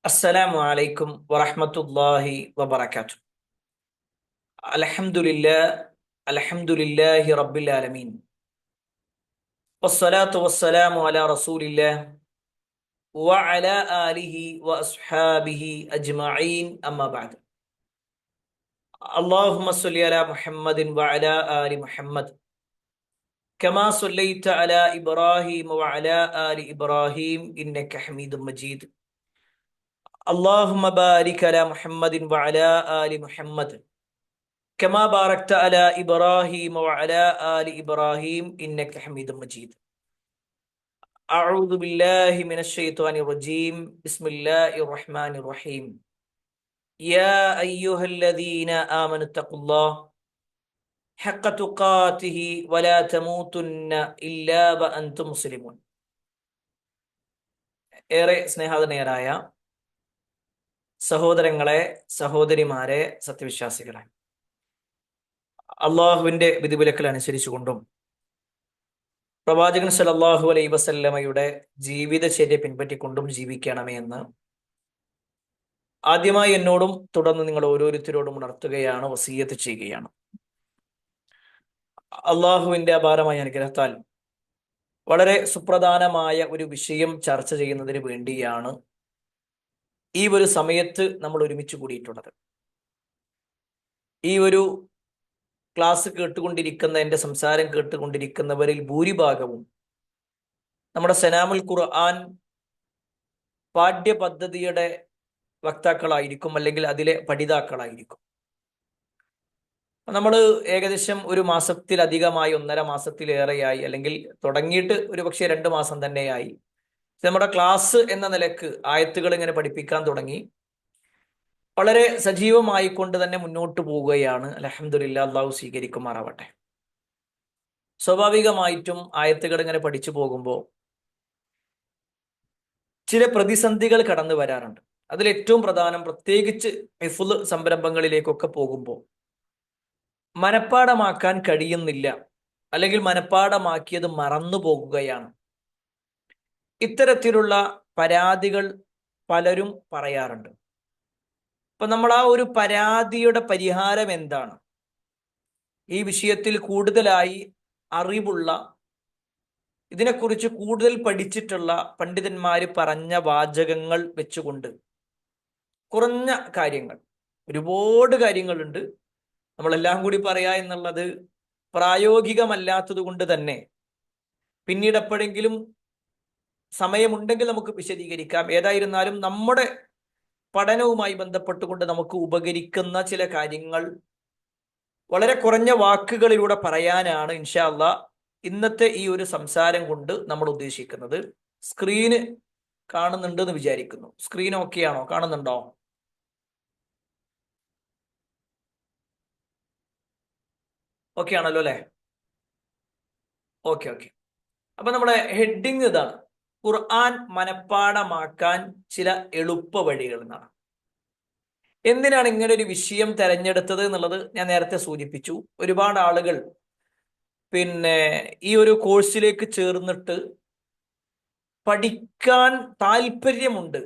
അസ്സലാമു അലൈക്കും വറഹ്മത്തുള്ളാഹി വബറകാതുഹു. അൽഹംദുലില്ലാ അൽഹംദുലില്ലാഹി റബ്ബിൽ ആലമീൻ. വസ്സലാത്തു വസ്സലാമു അലാ റസൂലില്ലാഹ് വഅലാ ആലിഹി വഅസ്ഹാബിഹി അജ്മഈൻ. അമ്മാ ബഅദ്. അല്ലാഹുമ്മ സ്വല്ലി അലാ മുഹമ്മദിൻ വഅലാ ആലി മുഹമ്മദ് കമാ സ്വല്ലൈത അലാ ഇബ്രാഹീം വഅലാ ആലി ഇബ്രാഹീം ഇന്നക ഹമീദും മജീദ്. അല്ലാഹുമ്മ ബാരിക് അലാ മുഹമ്മദിൻ വഅലാ ആലി മുഹമ്മദ് كما باركت على إبراهيم وعلى آل إبراهيم إنك حميد مجيد. أعوذ بالله من الشيطان الرجيم. بسم الله الرحمن الرحيم. يا أيها الذين آمنوا اتقوا الله حق تقاته ولا تموتن إلا وأنتم مسلمون. ഏറെ സ്നേഹാദരണീയരായ സഹോദരങ്ങളെ, സഹോദരിമാരെ, സത്യവിശ്വാസികളെ, അള്ളാഹുവിന്റെ വിധിവിലക്കൽ അനുസരിച്ചുകൊണ്ടും പ്രവാചകൻ സല്ലല്ലാഹു അലൈഹി വസല്ലമയുടെ ജീവിതചര്യ പിൻപറ്റിക്കൊണ്ടും ജീവിക്കണമേ എന്ന് ആദ്യമായി എന്നോടും തുടർന്ന് നിങ്ങൾ ഓരോരുത്തരോടും ഉണർത്തുകയാണ്, വസിയ്യത്ത് ചെയ്യുകയാണ്. അള്ളാഹുവിന്റെ അപാരമായ അനുഗ്രഹത്താൽ വളരെ സുപ്രധാനമായ ഒരു വിഷയം ചർച്ച ചെയ്യുന്നതിന് വേണ്ടിയാണ് ഈ ഒരു സമയത്ത് നമ്മൾ ഒരുമിച്ച് കൂടിയിട്ടുള്ളത്. ഈ ഒരു ക്ലാസ് കേട്ടുകൊണ്ടിരിക്കുന്ന, എൻ്റെ സംസാരം കേട്ടുകൊണ്ടിരിക്കുന്നവരിൽ ഭൂരിഭാഗവും നമ്മുടെ സനാമുൽ ഖുർആൻ പാഠ്യപദ്ധതിയുടെ വക്താക്കളായിരിക്കും, അല്ലെങ്കിൽ അതിലെ പഠിതാക്കളായിരിക്കും. നമ്മൾ ഏകദേശം ഒരു മാസത്തിലധികമായി, 1.5 മാസത്തിലേറെയായി, അല്ലെങ്കിൽ തുടങ്ങിയിട്ട് ഒരു പക്ഷേ 2 മാസം തന്നെയായി നമ്മുടെ ക്ലാസ് എന്ന നിലക്ക് ആയത്തുകൾ ഇങ്ങനെ പഠിപ്പിക്കാൻ തുടങ്ങി. വളരെ സജീവമായി കൊണ്ട് തന്നെ മുന്നോട്ട് പോവുകയാണ്. അൽഹംദുലില്ലാഹ്, അല്ലാഹു സ്വീകരിക്കുമാറാവട്ടെ. സ്വാഭാവികമായിട്ടും ആയത്തുകൾ ഇങ്ങനെ പഠിച്ചു പോകുമ്പോൾ ചില പ്രതിസന്ധികൾ കടന്നു വരാറുണ്ട്. അതിൽ ഏറ്റവും പ്രധാനം, പ്രത്യേകിച്ച് ഹിഫ്ള് സംരംഭങ്ങളിലേക്കൊക്കെ പോകുമ്പോൾ മനപ്പാടമാക്കാൻ കഴിയുന്നില്ല, അല്ലെങ്കിൽ മനപ്പാടമാക്കിയത് മറന്നു പോകുകയാണ്. ഇത്തരത്തിലുള്ള പരാതികൾ പലരും പറയാറുണ്ട്. അപ്പൊ നമ്മൾ ആ ഒരു പരാതിയുടെ പരിഹാരം എന്താണ്? ഈ വിഷയത്തിൽ കൂടുതലായി അറിവുള്ള, ഇതിനെക്കുറിച്ച് കൂടുതൽ പഠിച്ചിട്ടുള്ള പണ്ഡിതന്മാര് പറഞ്ഞ വാചകങ്ങൾ വെച്ചുകൊണ്ട് കുറഞ്ഞ കാര്യങ്ങൾ, ഒരുപാട് കാര്യങ്ങളുണ്ട്, നമ്മളെല്ലാം കൂടി പറയാ എന്നുള്ളത് പ്രായോഗികമല്ലാത്തത് കൊണ്ട് തന്നെ പിന്നീട് എപ്പോഴെങ്കിലും സമയമുണ്ടെങ്കിൽ നമുക്ക് വിശദീകരിക്കാം. ഏതായിരുന്നാലും നമ്മുടെ പഠനവുമായി ബന്ധപ്പെട്ടുകൊണ്ട് നമുക്ക് ഉപകരിക്കുന്ന ചില കാര്യങ്ങൾ വളരെ കുറഞ്ഞ വാക്കുകളിലൂടെ പറയാനാണ് ഇൻഷാ അല്ലാഹ് ഇന്നത്തെ ഈ ഒരു സംസാരം കൊണ്ട് നമ്മൾ ഉദ്ദേശിക്കുന്നത്. സ്ക്രീന് കാണുന്നുണ്ടെന്ന് വിചാരിക്കുന്നു. സ്ക്രീൻ ഓക്കെ ആണോ? കാണുന്നുണ്ടോ? ഓക്കെ ആണല്ലോ അല്ലെ? Okay okay. അപ്പൊ നമ്മുടെ ഹെഡിങ് ഇതാണ്: ഖുർആൻ മനപ്പാടമാക്കാൻ ചില എളുപ്പ വഴികൾ എന്നാണ്. എന്തിനാണ് ഇങ്ങനെ ഒരു വിഷയം തെരഞ്ഞെടുത്തത് എന്നുള്ളത് ഞാൻ നേരത്തെ സൂചിപ്പിച്ചു. ഒരുപാട് ആളുകൾ ഈ ഒരു കോഴ്സിലേക്ക് ചേർന്നിട്ട് പഠിക്കാൻ താല്പര്യമുണ്ട്,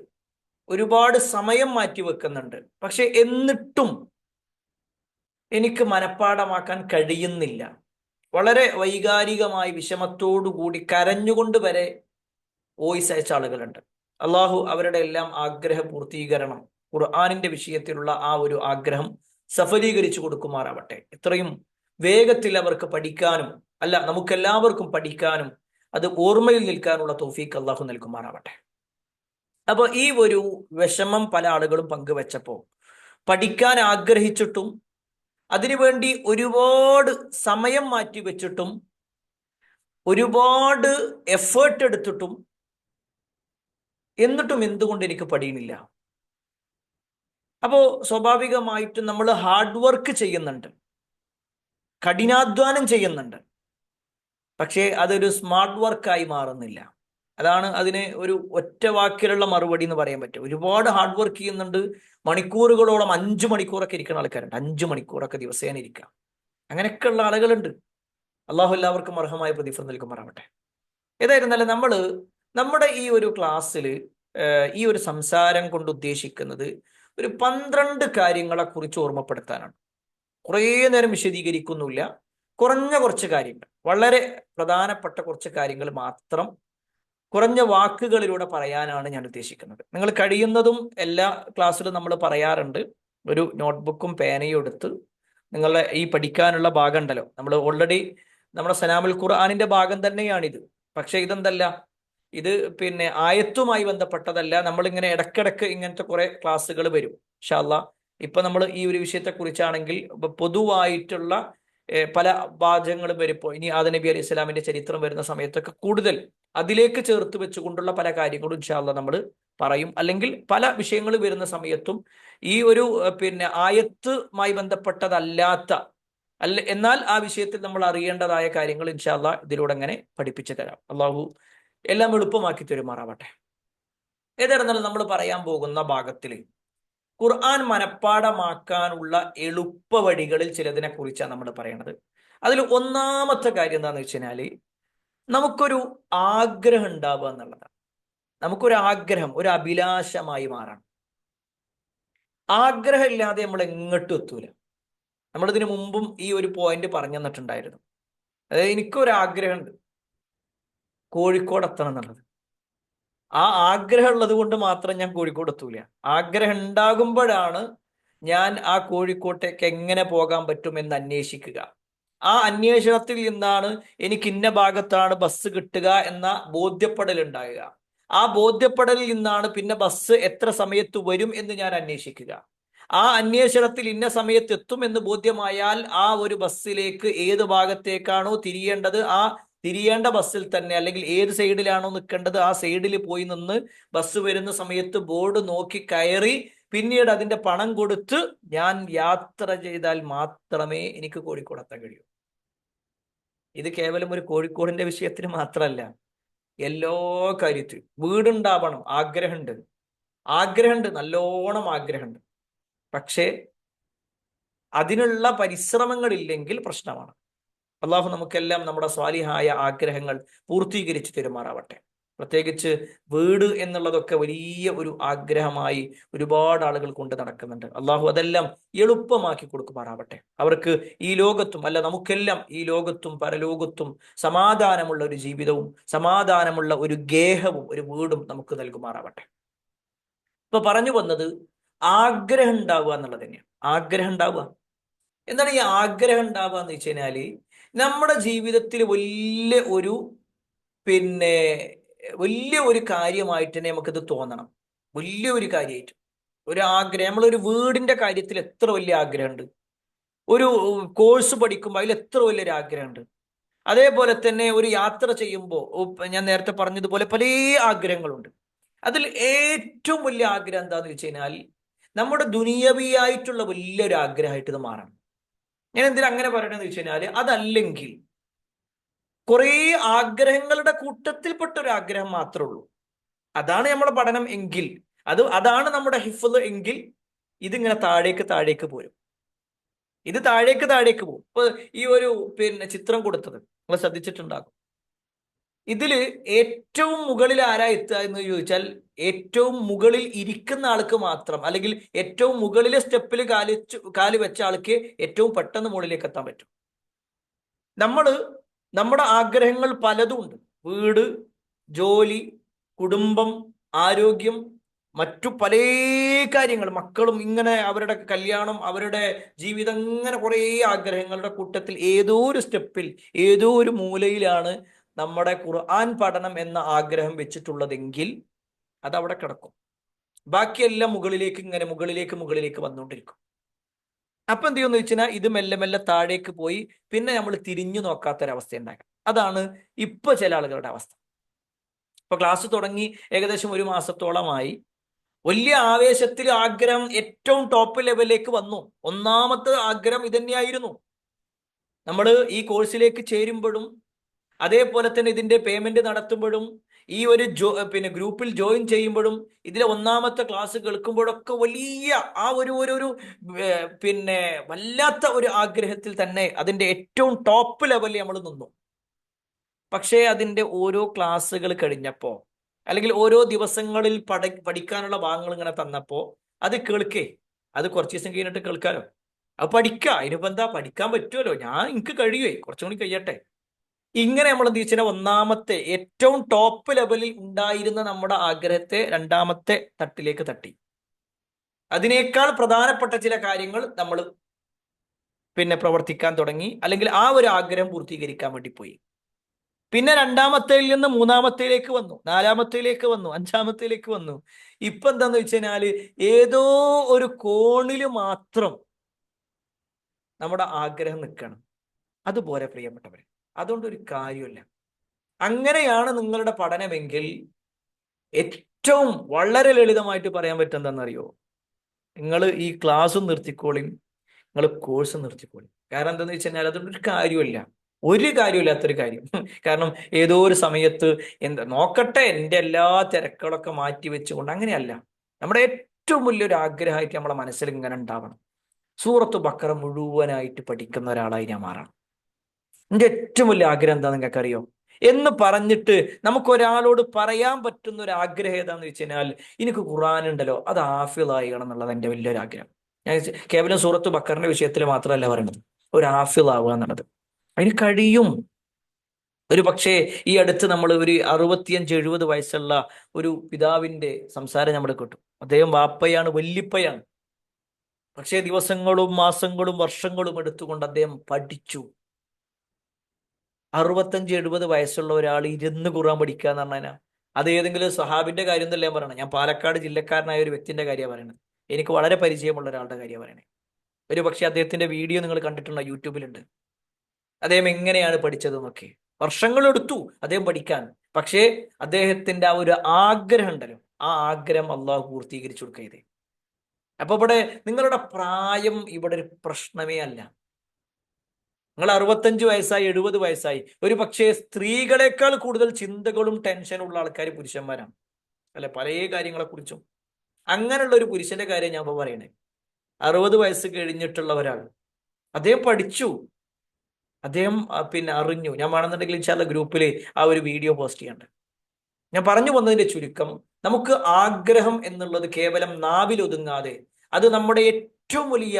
ഒരുപാട് സമയം മാറ്റി വെക്കുന്നുണ്ട്. പക്ഷെ എന്നിട്ടും എനിക്ക് മനപ്പാടമാക്കാൻ കഴിയുന്നില്ല. വളരെ വൈകാരികമായി വിഷമത്തോടു കൂടി കരഞ്ഞുകൊണ്ട് വരെ വോയിസ് അയച്ച ആളുകളുണ്ട്. അള്ളാഹു അവരുടെ എല്ലാം ആഗ്രഹ പൂർത്തീകരണം, ഖുർആനിന്റെ വിഷയത്തിലുള്ള ആ ഒരു ആഗ്രഹം സഫലീകരിച്ചു കൊടുക്കുമാറാവട്ടെ. ഇത്രയും വേഗത്തിൽ അവർക്ക് പഠിക്കാനും, അല്ല നമുക്കെല്ലാവർക്കും പഠിക്കാനും അത് ഓർമ്മയിൽ നിൽക്കാനുള്ള തൗഫീഖ് അള്ളാഹു നൽകുമാറാവട്ടെ. അപ്പൊ ഈ ഒരു വിഷമം പല ആളുകളും പങ്കുവെച്ചപ്പോ, പഠിക്കാൻ ആഗ്രഹിച്ചിട്ടും അതിനുവേണ്ടി ഒരുപാട് സമയം മാറ്റി വെച്ചിട്ടും ഒരുപാട് എഫേർട്ട് എടുത്തിട്ടും എന്നിട്ടും എന്തുകൊണ്ട് എനിക്ക് പഠിയുന്നില്ല? അപ്പോ സ്വാഭാവികമായിട്ടും നമ്മൾ ഹാർഡ് വർക്ക് ചെയ്യുന്നുണ്ട്, കഠിനാധ്വാനം ചെയ്യുന്നുണ്ട്, പക്ഷേ അതൊരു സ്മാർട്ട് വർക്കായി മാറുന്നില്ല. അതാണ് അതിന് ഒരു ഒറ്റ വാക്കിലുള്ള മറുപടി എന്ന് പറയാൻ പറ്റും. ഒരുപാട് ഹാർഡ് വർക്ക് ചെയ്യുന്നുണ്ട്, മണിക്കൂറുകളോളം, 5 മണിക്കൂറൊക്കെ ഇരിക്കുന്ന ആൾക്കാരുണ്ട്. 5 മണിക്കൂറൊക്കെ ദിവസേന ഇരിക്കാം. അങ്ങനെയൊക്കെ ഉള്ള ആളുകളുണ്ട്. അള്ളാഹു എല്ലാവർക്കും അർഹമായ പ്രതിഫലം നൽകുമാറാവട്ടെ. ഏതായിരുന്നാലും നമ്മുടെ ഈ ഒരു ക്ലാസ്സിൽ ഈ ഒരു സംസാരം കൊണ്ട് ഉദ്ദേശിക്കുന്നത് ഒരു 12 കാര്യങ്ങളെ കുറിച്ച് ഓർമ്മപ്പെടുത്താനാണ്. കുറേ നേരം വിശദീകരിക്കുന്നില്ല, കുറഞ്ഞ കുറച്ച് കാര്യങ്ങൾ, വളരെ പ്രധാനപ്പെട്ട കുറച്ച് കാര്യങ്ങൾ മാത്രം കുറഞ്ഞ വാക്കുകളിലൂടെ പറയാനാണ് ഞാൻ ഉദ്ദേശിക്കുന്നത്. നിങ്ങൾ കഴിയുന്നതും എല്ലാ ക്ലാസ്സിലും നമ്മൾ പറയാറുണ്ട്, ഒരു നോട്ട്ബുക്കും പേനയും എടുത്ത് നിങ്ങളെ ഈ പഠിക്കാനുള്ള ഭാഗം ഉണ്ടല്ലോ, നമ്മൾ ഓൾറെഡി നമ്മുടെ സലാമുൽ ഖുർആനിന്റെ ഭാഗം തന്നെയാണിത്. പക്ഷെ ഇതെന്തല്ല, ഇത് പിന്നെ ആയത്തുമായി ബന്ധപ്പെട്ടതല്ല. നമ്മളിങ്ങനെ ഇടക്കിടക്ക് ഇങ്ങനത്തെ കുറെ ക്ലാസ്സുകൾ വരും ഇൻഷാ അല്ലാഹ്. ഇപ്പൊ നമ്മൾ ഈ ഒരു വിഷയത്തെ കുറിച്ചാണെങ്കിൽ പൊതുവായിട്ടുള്ള പല വാചകങ്ങളും വരുമ്പോൾ ഇനി ആദം നബി അലൈഹി സ്വലാമിന്റെ ചരിത്രം വരുന്ന സമയത്തൊക്കെ കൂടുതൽ അതിലേക്ക് ചേർത്ത് വെച്ചുകൊണ്ടുള്ള പല കാര്യങ്ങളും ഇൻഷാ അല്ലാഹ് നമ്മൾ പറയും. അല്ലെങ്കിൽ പല വിഷയങ്ങൾ വരുന്ന സമയത്തും ഈ ഒരു പിന്നെ ആയത്തുമായി ബന്ധപ്പെട്ടതല്ലാത്ത എന്നാൽ ആ വിഷയത്തിൽ നമ്മൾ അറിയേണ്ടതായ കാര്യങ്ങൾ ഇൻഷാ അല്ലാഹ് ഇതിലൂടെ അങ്ങനെ പഠിപ്പിച്ചു തരാം. അള്ളാഹു എല്ലാം എളുപ്പമാക്കി തരുമാറാവട്ടെ. ഏതായിരുന്നാലും നമ്മൾ പറയാൻ പോകുന്ന ഭാഗത്തിൽ ഖുർആൻ മനഃപ്പാടമാക്കാനുള്ള എളുപ്പ വഴികളിൽ ചിലതിനെ കുറിച്ചാണ് നമ്മൾ പറയണത്. അതിൽ ഒന്നാമത്തെ കാര്യം എന്താണെന്ന് വെച്ച് കഴിഞ്ഞാൽ നമുക്കൊരു ആഗ്രഹം ഉണ്ടാവുക എന്നുള്ളതാണ്. നമുക്കൊരു ആഗ്രഹം ഒരു അഭിലാഷമായി മാറണം. ആഗ്രഹം ഇല്ലാതെ നമ്മൾ എങ്ങോട്ടും എത്തൂല. നമ്മളിതിനു മുമ്പും ഈ ഒരു പോയിന്റ് പറഞ്ഞു തന്നിട്ടുണ്ടായിരുന്നു. അതായത് എനിക്കൊരു ആഗ്രഹമുണ്ട് കോഴിക്കോട് എത്തണം എന്നുള്ളത്. ആ ആഗ്രഹം ഉള്ളത് കൊണ്ട് മാത്രം ഞാൻ കോഴിക്കോട് എത്തൂല. ആഗ്രഹം ഉണ്ടാകുമ്പോഴാണ് ഞാൻ ആ കോഴിക്കോട്ടേക്ക് എങ്ങനെ പോകാൻ പറ്റുമെന്ന് അന്വേഷിക്കുക. ആ അന്വേഷണത്തിൽ നിന്നാണ് എനിക്ക് ഇന്ന ഭാഗത്താണ് ബസ് കിട്ടുക എന്ന ബോധ്യപ്പെടൽ ഉണ്ടാകുക. ആ ബോധ്യപ്പെടലിൽ നിന്നാണ് പിന്നെ ബസ് എത്ര സമയത്ത് വരും എന്ന് ഞാൻ അന്വേഷിക്കുക. ആ അന്വേഷണത്തിൽ ഇന്ന സമയത്ത് എത്തും എന്ന് ബോധ്യമായാൽ ആ ഒരു ബസ്സിലേക്ക് ഏത് ഭാഗത്തേക്കാണോ തിരിയേണ്ടത് ആ തിരിയേണ്ട ബസ്സിൽ തന്നെ, അല്ലെങ്കിൽ ഏത് സൈഡിലാണോ നിൽക്കേണ്ടത് ആ സൈഡിൽ പോയി നിന്ന് ബസ് വരുന്ന സമയത്ത് ബോർഡ് നോക്കി കയറി പിന്നീട് അതിന്റെ പണം കൊടുത്ത് ഞാൻ യാത്ര ചെയ്താൽ മാത്രമേ എനിക്ക് കോഴിക്കോട് എത്താൻ കഴിയൂ. ഇത് കേവലം ഒരു കോഴിക്കോടിന്റെ വിഷയത്തിന് മാത്രമല്ല, എല്ലാ കാര്യത്തിലും. വീടുണ്ടാവണം, ആഗ്രഹമുണ്ട്, ആഗ്രഹമുണ്ട്, നല്ലോണം ആഗ്രഹമുണ്ട്. പക്ഷേ അതിനുള്ള പരിശ്രമങ്ങളില്ലെങ്കിൽ പ്രശ്നമാണ്. അള്ളാഹു നമുക്കെല്ലാം നമ്മുടെ സ്വാലിഹായ ആഗ്രഹങ്ങൾ പൂർത്തീകരിച്ചു തരുമാറാവട്ടെ. പ്രത്യേകിച്ച് വീട് എന്നുള്ളതൊക്കെ വലിയ ഒരു ആഗ്രഹമായി ഒരുപാട് ആളുകൾ കൊണ്ട് നടക്കുന്നുണ്ട്. അള്ളാഹു അതെല്ലാം എളുപ്പമാക്കി കൊടുക്കുമാറാവട്ടെ. അവർക്ക് ഈ ലോകത്തും അല്ല നമുക്കെല്ലാം ഈ ലോകത്തും പരലോകത്തും സമാധാനമുള്ള ഒരു ജീവിതവും സമാധാനമുള്ള ഒരു ഗേഹവും ഒരു വീടും നമുക്ക് നൽകുമാറാവട്ടെ. ഇപ്പൊ പറഞ്ഞു വന്നത് ആഗ്രഹം ഉണ്ടാവുക എന്നുള്ളത് തന്നെയാണ്. ആഗ്രഹം ഉണ്ടാവുക എന്താണ്? ഈ ആഗ്രഹം ഉണ്ടാവുക എന്ന് വെച്ച് കഴിഞ്ഞാല് നമ്മുടെ ജീവിതത്തിൽ പിന്നെ വലിയ ഒരു കാര്യമായിട്ട് തന്നെ നമുക്കിത് തോന്നണം. വലിയ ഒരു കാര്യമായിട്ട് ഒരു ആഗ്രഹം. നമ്മളൊരു വീടിന്റെ കാര്യത്തിൽ എത്ര വലിയ ആഗ്രഹമുണ്ട്, ഒരു കോഴ്സ് പഠിക്കുമ്പോൾ അതിൽ എത്ര വലിയൊരു ആഗ്രഹമുണ്ട്. അതേപോലെ തന്നെ ഒരു യാത്ര ചെയ്യുമ്പോൾ ഞാൻ നേരത്തെ പറഞ്ഞതുപോലെ പല ആഗ്രഹങ്ങളുണ്ട്. അതിൽ ഏറ്റവും വലിയ ആഗ്രഹം എന്താന്ന് വെച്ച് കഴിഞ്ഞാൽ നമ്മുടെ ദുനിയവിയായിട്ടുള്ള വലിയൊരു ആഗ്രഹമായിട്ട് ഇത് മാറണം. ഞാൻ എന്തിനാ അങ്ങനെ പറയണെന്ന് വെച്ച് കഴിഞ്ഞാൽ അതല്ലെങ്കിൽ കുറേ ആഗ്രഹങ്ങളുടെ കൂട്ടത്തിൽപ്പെട്ട ഒരു ആഗ്രഹം മാത്രമേ ഉള്ളൂ. അതാണ് നമ്മുടെ പഠനം എങ്കിൽ, അതാണ് നമ്മുടെ ഹിഫ്ള് എങ്കിൽ ഇതിങ്ങനെ താഴേക്ക് താഴേക്ക് പോരും. ഇത് താഴേക്ക് താഴേക്ക് പോകും. ഇപ്പൊ ഈ ഒരു പിന്നെ ചിത്രം കൊടുത്തത് നിങ്ങൾ ശ്രദ്ധിച്ചിട്ടുണ്ടാകും. ഇതില് ഏറ്റവും മുകളിൽ ആരാ എത്തുക എന്ന് ചോദിച്ചാൽ ഏറ്റവും മുകളിൽ ഇരിക്കുന്ന ആൾക്ക് മാത്രം, അല്ലെങ്കിൽ ഏറ്റവും മുകളിലെ സ്റ്റെപ്പിൽ കാല് വെച്ച ആൾക്ക് ഏറ്റവും പെട്ടെന്ന് മുകളിലേക്ക് എത്താൻ പറ്റും. നമ്മുടെ ആഗ്രഹങ്ങൾ പലതും ഉണ്ട്. വീട്, ജോലി, കുടുംബം, ആരോഗ്യം, മറ്റു പല കാര്യങ്ങൾ, മക്കളും, ഇങ്ങനെ അവരുടെ കല്യാണം, അവരുടെ ജീവിതം, ഇങ്ങനെ കുറേ ആഗ്രഹങ്ങളുടെ കൂട്ടത്തിൽ ഏതോ ഒരു സ്റ്റെപ്പിൽ ഏതോ ഒരു മൂലയിലാണ് നമ്മുടെ ഖുർആൻ പഠനം എന്ന ആഗ്രഹം വെച്ചിട്ടുള്ളതെങ്കിൽ അതവിടെ കിടക്കും. ബാക്കിയെല്ലാം മുകളിലേക്ക് വന്നുകൊണ്ടിരിക്കും. അപ്പൊ എന്ത് ചെയ്യുമെന്ന് വെച്ചാൽ ഇത് മെല്ലെ മെല്ലെ താഴേക്ക് പോയി പിന്നെ നമ്മൾ തിരിഞ്ഞു നോക്കാത്തൊരവസ്ഥ ഉണ്ടാക്കാം. അതാണ് ഇപ്പൊ ചില ആളുകളുടെ അവസ്ഥ. ഇപ്പൊ ക്ലാസ് തുടങ്ങി ഏകദേശം 1 മാസത്തോളമായി. വലിയ ആവേശത്തിൽ ആഗ്രഹം ഏറ്റവും ടോപ്പ് ലെവലിലേക്ക് വന്നു. ഒന്നാമത്തെ ആഗ്രഹം ഇതന്നെയായിരുന്നു. നമ്മൾ ഈ കോഴ്സിലേക്ക് ചേരുമ്പോഴും അതേപോലെ തന്നെ ഇതിന്റെ പേയ്മെന്റ് നടത്തുമ്പോഴും ഈ ഒരു പിന്നെ ഗ്രൂപ്പിൽ ജോയിൻ ചെയ്യുമ്പോഴും ഇതിലെ ഒന്നാമത്തെ ക്ലാസ് കേൾക്കുമ്പോഴൊക്കെ വലിയ ആ ഒരു പിന്നെ വല്ലാത്ത ഒരു ആഗ്രഹത്തിൽ തന്നെ അതിന്റെ ഏറ്റവും ടോപ്പ് ലെവലിൽ നമ്മൾ നിന്നു. പക്ഷേ അതിന്റെ ഓരോ ക്ലാസ്സുകൾ കഴിഞ്ഞപ്പോ, അല്ലെങ്കിൽ ഓരോ ദിവസങ്ങളിൽ പഠിക്കാനുള്ള ഭാഗങ്ങൾ ഇങ്ങനെ തന്നപ്പോ അത് കേൾക്കേ, അത് കുറച്ച് ദിവസം കഴിഞ്ഞിട്ട് കേൾക്കാലോ, അത് പഠിക്കുക, അതിനിപ്പോ എന്താ, പഠിക്കാൻ പറ്റുമല്ലോ, എനിക്ക് കഴിയുവേ, കുറച്ചും കൂടി കഴിയട്ടെ. ഇങ്ങനെ നമ്മൾ എന്ത് വെച്ചാൽ ഒന്നാമത്തെ ഏറ്റവും ടോപ്പ് ലെവലിൽ ഉണ്ടായിരുന്ന നമ്മുടെ ആഗ്രഹത്തെ രണ്ടാമത്തെ തട്ടിലേക്ക് തട്ടി. അതിനേക്കാൾ പ്രധാനപ്പെട്ട ചില കാര്യങ്ങൾ നമ്മൾ പിന്നെ പ്രവർത്തിക്കാൻ തുടങ്ങി, അല്ലെങ്കിൽ ആ ഒരു ആഗ്രഹം പൂർത്തീകരിക്കാൻ വേണ്ടി പോയി. പിന്നെ രണ്ടാമത്തേൽ നിന്ന് മൂന്നാമത്തേലേക്ക് വന്നു, നാലാമത്തേലേക്ക് വന്നു, അഞ്ചാമത്തേലേക്ക് വന്നു. ഇപ്പൊ എന്താന്ന് വെച്ച് കഴിഞ്ഞാല് ഏതോ ഒരു കോണില് മാത്രം നമ്മുടെ ആഗ്രഹം നിൽക്കണം. അതുപോലെ പ്രിയപ്പെട്ടവരെ, അതുകൊണ്ട് ഒരു കാര്യമില്ല. അങ്ങനെയാണ് നിങ്ങളുടെ പഠനമെങ്കിൽ ഏറ്റവും വളരെ ലളിതമായിട്ട് പറയാൻ പറ്റുന്നതെന്നറിയോ, നിങ്ങൾ ഈ ക്ലാസ്സും നിർത്തിക്കോളിയും, നിങ്ങൾ കോഴ്സ് നിർത്തിക്കോളിയും. കാരണം എന്താണെന്ന് വെച്ച് കഴിഞ്ഞാൽ അതൊരു കാര്യമില്ല, ഒരു കാര്യമില്ലാത്തൊരു കാര്യം. കാരണം ഏതോ ഒരു സമയത്ത് എന്താ നോക്കട്ടെ, എൻ്റെ എല്ലാ തിരക്കുകളൊക്കെ മാറ്റി വെച്ചുകൊണ്ട്, അങ്ങനെയല്ല. നമ്മുടെ ഏറ്റവും വലിയൊരു ആഗ്രഹമായിട്ട് നമ്മളെ മനസ്സിൽ ഇങ്ങനെ ഉണ്ടാവണം, സൂറത്ത് ബക്കറ മുഴുവനായിട്ട് പഠിക്കുന്ന ഒരാളായി ഞാൻ മാറണം. എൻ്റെ ഏറ്റവും വലിയ ആഗ്രഹം എന്താ നിങ്ങൾക്ക് അറിയോ എന്ന് പറഞ്ഞിട്ട് നമുക്കൊരാളോട് പറയാൻ പറ്റുന്ന ഒരു ആഗ്രഹം ഏതാന്ന് വെച്ച് കഴിഞ്ഞാൽ, എനിക്ക് ഖുർആൻ ഉണ്ടല്ലോ അത് ഹാഫിളാകണം എന്നുള്ളത് എൻ്റെ വലിയൊരു ആഗ്രഹം. ഞാൻ കേവലം സൂറത്ത് ബക്കറിന്റെ വിഷയത്തിൽ മാത്രമല്ല പറയുന്നത്, ഒരു ഹാഫിളാവുക എന്നുള്ളത് അതിന് കഴിയും. ഒരു പക്ഷേ ഈ അടുത്ത് നമ്മൾ ഒരു 65-70 വയസ്സുള്ള ഒരു പിതാവിന്റെ സംസാരം നമ്മൾ കേട്ടു. അദ്ദേഹം വാപ്പയാണ്, വല്ലിപ്പയാണ്. പക്ഷേ ദിവസങ്ങളും മാസങ്ങളും വർഷങ്ങളും എടുത്തുകൊണ്ട് അദ്ദേഹം പഠിച്ചു. 65-70 വയസ്സുള്ള ഒരാൾ ഇരുന്ന് ഖുർആൻ പഠിക്കുക എന്ന് പറഞ്ഞാൽ അത് ഏതെങ്കിലും സ്വഹാബിന്റെ കാര്യം എന്നല്ല ഞാൻ പറയണത്. ഞാൻ പാലക്കാട് ജില്ലക്കാരനായ ഒരു വ്യക്തിന്റെ കാര്യമാണ് പറയുന്നത്. എനിക്ക് വളരെ പരിചയമുള്ള ഒരാളുടെ കാര്യമാണ് പറയണത്. ഒരു പക്ഷേ അദ്ദേഹത്തിന്റെ വീഡിയോ നിങ്ങൾ കണ്ടിട്ടുണ്ടോ, യൂട്യൂബിലുണ്ട്. അദ്ദേഹം എങ്ങനെയാണ് പഠിച്ചതെന്നൊക്കെ. വർഷങ്ങളെടുത്തു അദ്ദേഹം പഠിക്കാൻ. പക്ഷേ അദ്ദേഹത്തിന്റെ ആ ഒരു ആഗ്രഹം ഉണ്ടല്ലോ, ആ ആഗ്രഹം അള്ളാഹു പൂർത്തീകരിച്ചു കൊടുക്കുക. അപ്പൊ ഇവിടെ നിങ്ങളുടെ പ്രായം ഇവിടെ ഒരു പ്രശ്നമേ അല്ല. നിങ്ങൾ 65 വയസ്സായി, 70 വയസ്സായി, ഒരു പക്ഷേ സ്ത്രീകളെക്കാൾ കൂടുതൽ ചിന്തകളും ടെൻഷനും ഉള്ള ആൾക്കാർ പുരുഷന്മാരാണ്, അല്ലെ, പല കാര്യങ്ങളെ കുറിച്ചും. അങ്ങനെയുള്ള ഒരു പുരുഷന്റെ കാര്യം ഞാൻ ഇപ്പൊ പറയണേ. 60 വയസ്സ് കഴിഞ്ഞിട്ടുള്ള ഒരാൾ, അദ്ദേഹം പഠിച്ചു, അദ്ദേഹം പിന്നെ അറിഞ്ഞു. ഞാൻ വേണമെന്നുണ്ടെങ്കിൽ ചില ഗ്രൂപ്പിൽ ആ ഒരു വീഡിയോ പോസ്റ്റ് ചെയ്യണ്ട്. ഞാൻ പറഞ്ഞു വന്നതിന്റെ ചുരുക്കം, നമുക്ക് ആഗ്രഹം എന്നുള്ളത് കേവലം നാവിൽ ഒതുങ്ങാതെ, അത് നമ്മുടെ ഏറ്റവും വലിയ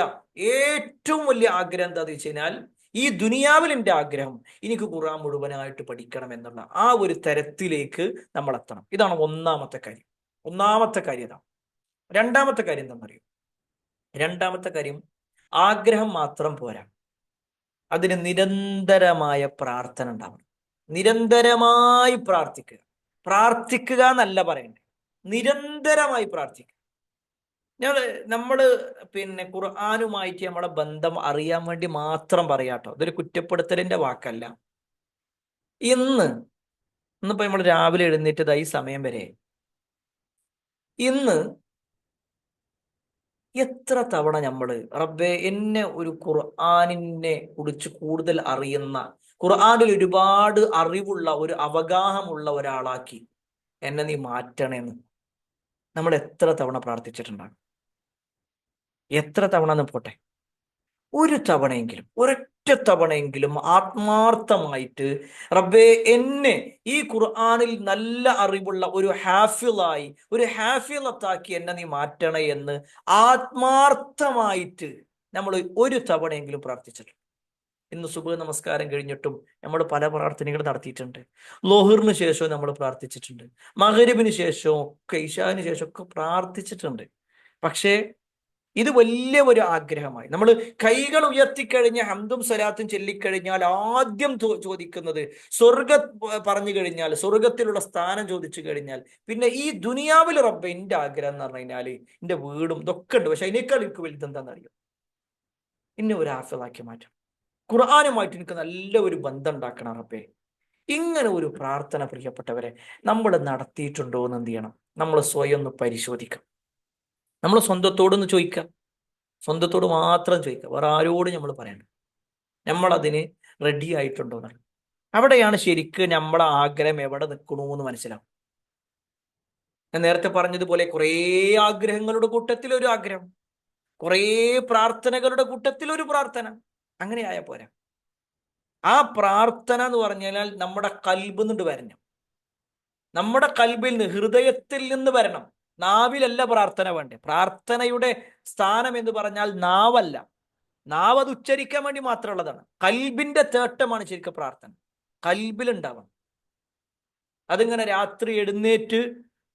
ആഗ്രഹം എന്താണെന്ന് വെച്ച് കഴിഞ്ഞാൽ, ഈ ദുനിയാവിൽ എൻ്റെ ആഗ്രഹം എനിക്ക് ഖുർആൻ മുഴുവനായിട്ട് പഠിക്കണം എന്നുള്ള ആ ഒരു തരത്തിലേക്ക് നമ്മൾ എത്തണം. ഇതാണ് ഒന്നാമത്തെ കാര്യം. ഒന്നാമത്തെ കാര്യം ഇതാണ്. രണ്ടാമത്തെ കാര്യം എന്താണെന്നറിയോ? രണ്ടാമത്തെ കാര്യം, ആഗ്രഹം മാത്രം പോരാ, അതിന് നിരന്തരമായ പ്രാർത്ഥന ഉണ്ടാവണം. നിരന്തരമായി പ്രാർത്ഥിക്കുക. പ്രാർത്ഥിക്കുക എന്നല്ല പറയണ്ടേ, നിരന്തരമായി പ്രാർത്ഥിക്കുക. നമ്മള് പിന്നെ ഖുർആനുമായിട്ട് നമ്മളെ ബന്ധം അറിയാൻ വേണ്ടി മാത്രം പറയാട്ടോ, ഇതൊരു കുറ്റപ്പെടുത്തലിന്റെ വാക്കല്ല. ഇന്നിപ്പോ നമ്മൾ രാവിലെ എഴുന്നേറ്റത് ഈ സമയം വരെ, ഇന്ന് എത്ര തവണ നമ്മള് റബ്ബേ എന്നെ ഒരു ഖുർആനിനെ കുറിച്ച് കൂടുതൽ അറിയുന്ന, ഖുർആനിൽ ഒരുപാട് അറിവുള്ള, ഒരു അവഗാഹമുള്ള ഒരാളാക്കി എന്നെ നീ മാറ്റണേന്ന് നമ്മൾ എത്ര തവണ പ്രാർത്ഥിച്ചിട്ടുണ്ടാകും? എത്ര തവണ എന്ന് പോട്ടെ, ഒരു തവണയെങ്കിലും, ഒരൊറ്റ തവണയെങ്കിലും ആത്മാർത്ഥമായിട്ട് റബ്ബേ എന്നെ ഈ ഖുർആനിൽ നല്ല അറിവുള്ള ഒരു ഹാഫിളായി, ഒരു ഹാഫിളത്താക്കി എന്നെ നീ മാറ്റണേ എന്ന് ആത്മാർത്ഥമായിട്ട് നമ്മൾ ഒരു തവണയെങ്കിലും പ്രാർത്ഥിച്ചിട്ടുണ്ട്. ഇന്ന് സുബഹ് നമസ്കാരം കഴിഞ്ഞിട്ടും നമ്മൾ പല പ്രാർത്ഥനകൾ നടത്തിയിട്ടുണ്ട്. ലോഹറിന് ശേഷവും നമ്മൾ പ്രാർത്ഥിച്ചിട്ടുണ്ട്, മഗ്‌രിബിന് ശേഷവും ഒക്കെ, ഇശാന് ശേഷം ഒക്കെ പ്രാർത്ഥിച്ചിട്ടുണ്ട്. പക്ഷേ ഇത് വലിയ ഒരു ആഗ്രഹമായി നമ്മൾ കൈകൾ ഉയർത്തിക്കഴിഞ്ഞ ഹംദും സ്വലാത്തും ചൊല്ലിക്കഴിഞ്ഞാൽ ആദ്യം ചോദിക്കുന്നത്, പറഞ്ഞു കഴിഞ്ഞാൽ സ്വർഗത്തിലുള്ള സ്ഥാനം ചോദിച്ചു കഴിഞ്ഞാൽ, പിന്നെ ഈ ദുനിയാവിൽ റബ്ബേ എൻ്റെ ആഗ്രഹം എന്ന് പറഞ്ഞു കഴിഞ്ഞാൽ എൻ്റെ വീടും ഇതൊക്കെ ഉണ്ട്, പക്ഷെ അതിനേക്കാൾ എനിക്ക് വലുത് എന്താണെന്നറിയോ? ഇന്നെ ഒരു ഹാഫിളാക്കി മാറ്റണം, ഖുർആനുമായിട്ട് എനിക്ക് നല്ല ഒരു ബന്ധം ഉണ്ടാക്കണം റബ്ബേ. ഇങ്ങനെ ഒരു പ്രാർത്ഥന പ്രിയപ്പെട്ടവരെ നമ്മൾ നടത്തിയിട്ടുണ്ടോ എന്ന് എന്ത് ചെയ്യണം, നമ്മൾ സ്വയം ഒന്ന് പരിശോധിക്കാം. നമ്മൾ സ്വന്തത്തോടൊന്ന് ചോദിക്കുക, സ്വന്തത്തോട് മാത്രം ചോദിക്കുക, വേറെ ആരോടും നമ്മൾ പറയണ്ട. നമ്മളതിന് റെഡി ആയിട്ടുണ്ടോ എന്നാണ്. അവിടെയാണ് ശരിക്ക് നമ്മളെ ആഗ്രഹം എവിടെ നിൽക്കണു എന്ന് മനസ്സിലാവും. ഞാൻ നേരത്തെ പറഞ്ഞതുപോലെ കുറേ ആഗ്രഹങ്ങളുടെ കൂട്ടത്തിൽ ഒരു ആഗ്രഹം, കുറേ പ്രാർത്ഥനകളുടെ കൂട്ടത്തിൽ ഒരു പ്രാർത്ഥന, അങ്ങനെ ആയ പോരാ. ആ പ്രാർത്ഥന എന്ന് പറഞ്ഞാൽ നമ്മുടെ കൽബിൽ നിന്നിട്ട് വരണം. നമ്മുടെ കൽബിൽ നിന്ന്, ഹൃദയത്തിൽ നിന്ന് വരണം. നാവിലല്ല പ്രാർത്ഥന വേണ്ടേ. പ്രാർത്ഥനയുടെ സ്ഥാനം എന്ന് പറഞ്ഞാൽ നാവല്ല. നാവ് അത് ഉച്ചരിക്കാൻ വേണ്ടി മാത്രമുള്ളതാണ്. കൽബിന്റെ തേട്ടമാണ് ശരിക്കും പ്രാർത്ഥന. കൽബിലുണ്ടാവണം. അതിങ്ങനെ രാത്രി എഴുന്നേറ്റ്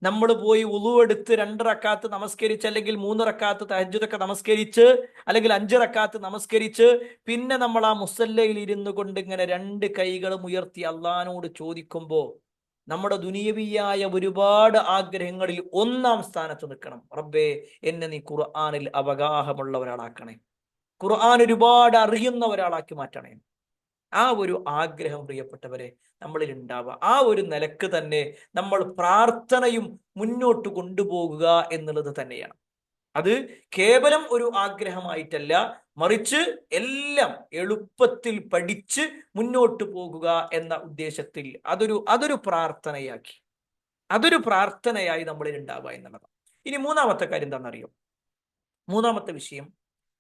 നമ്മൾ പോയി ഉളു എടുത്ത് 2 റക്കാത്ത് നമസ്കരിച്ച്, അല്ലെങ്കിൽ 3 റക്കാത്ത് തഹജ്ജുദൊക്കെ നമസ്കരിച്ച്, അല്ലെങ്കിൽ 5 റക്കാത്ത് നമസ്കരിച്ച്, പിന്നെ നമ്മൾ ആ മുസല്ലയിൽ ഇരുന്നു കൊണ്ട് ഇങ്ങനെ 2 കൈകളും ഉയർത്തി അള്ളഹാനോട് ചോദിക്കുമ്പോൾ നമ്മുടെ ദുനിയവിയായ ഒരുപാട് ആഗ്രഹങ്ങളിൽ 1-ാം സ്ഥാനത്ത് നിൽക്കണം. റബ്ബേ, എന്നെ നീ ഖുർആനിൽ അവഗാഹമുള്ള ഒരാളാക്കണേ, ഖുർആൻ ഒരുപാട് അറിയുന്ന ഒരാളാക്കി മാറ്റണേ. ആ ഒരു ആഗ്രഹം പ്രിയപ്പെട്ടവരെ നമ്മളിൽ ഉണ്ടാവുക. ആ ഒരു നിലക്ക് തന്നെ നമ്മൾ പ്രാർത്ഥനയും മുന്നോട്ട് കൊണ്ടുപോകുക എന്നുള്ളത് തന്നെയാണ്. അത് കേവലം ഒരു ആഗ്രഹമായിട്ടല്ല, മറിച്ച് എല്ലാം എളുപ്പത്തിൽ പഠിച്ച് മുന്നോട്ട് പോകുക എന്ന ഉദ്ദേശത്തിൽ അതൊരു പ്രാർത്ഥനയാക്കി, അതൊരു പ്രാർത്ഥനയായി നമ്മളിൽ ഉണ്ടാവുക എന്നുള്ളതാണ്. ഇനി 3-ാമത്തെ കാര്യം എന്താണെന്നറിയോ? 3-ാമത്തെ വിഷയം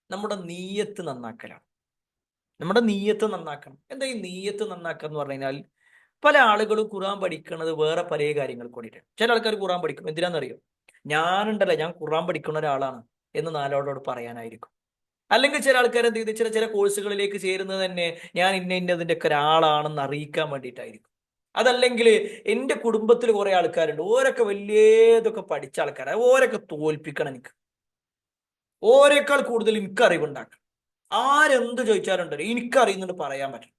നമ്മുടെ നീയത്ത് നന്നാക്കലാണ്. നമ്മുടെ നീയത്ത് നന്നാക്കണം. എന്താ ഈ നീയത്ത് നന്നാക്കുക എന്ന് പറഞ്ഞു കഴിഞ്ഞാൽ, പല ആളുകളും ഖുർആൻ പഠിക്കുന്നത് വേറെ പല കാര്യങ്ങൾക്ക് വേണ്ടിയിട്ടാണ്. ചില ആൾക്കാർ ഖുർആൻ പഠിക്കും എന്തിനാണെന്നറിയോ? ഞാനുണ്ടല്ലോ, ഞാൻ ഖുർആൻ പഠിക്കുന്ന ഒരാളാണ് എന്ന് നാലോടോട് പറയാനായിരിക്കും. അല്ലെങ്കിൽ ചില ആൾക്കാർ എന്ത് ചെയ്ത് ചില കോഴ്സുകളിലേക്ക് ചേരുന്നത് തന്നെ ഞാൻ ഇന്നതിൻ്റെ ഒക്കെ ഒരാളാണെന്ന് അറിയിക്കാൻ വേണ്ടിയിട്ടായിരിക്കും. അതല്ലെങ്കിൽ എൻ്റെ കുടുംബത്തിൽ കുറെ ആൾക്കാരുണ്ട്, ഓരൊക്കെ വലിയതൊക്കെ പഠിച്ച ആൾക്കാരാണ്, ഓരൊക്കെ തോൽപ്പിക്കണം എനിക്ക്, ഓരേക്കാൾ കൂടുതൽ എനിക്ക് അറിവുണ്ടാക്കണം, ആരെന്ത് ചോദിച്ചാലുണ്ടല്ലോ എനിക്കറിയുന്നുണ്ട് പറയാൻ പറ്റും,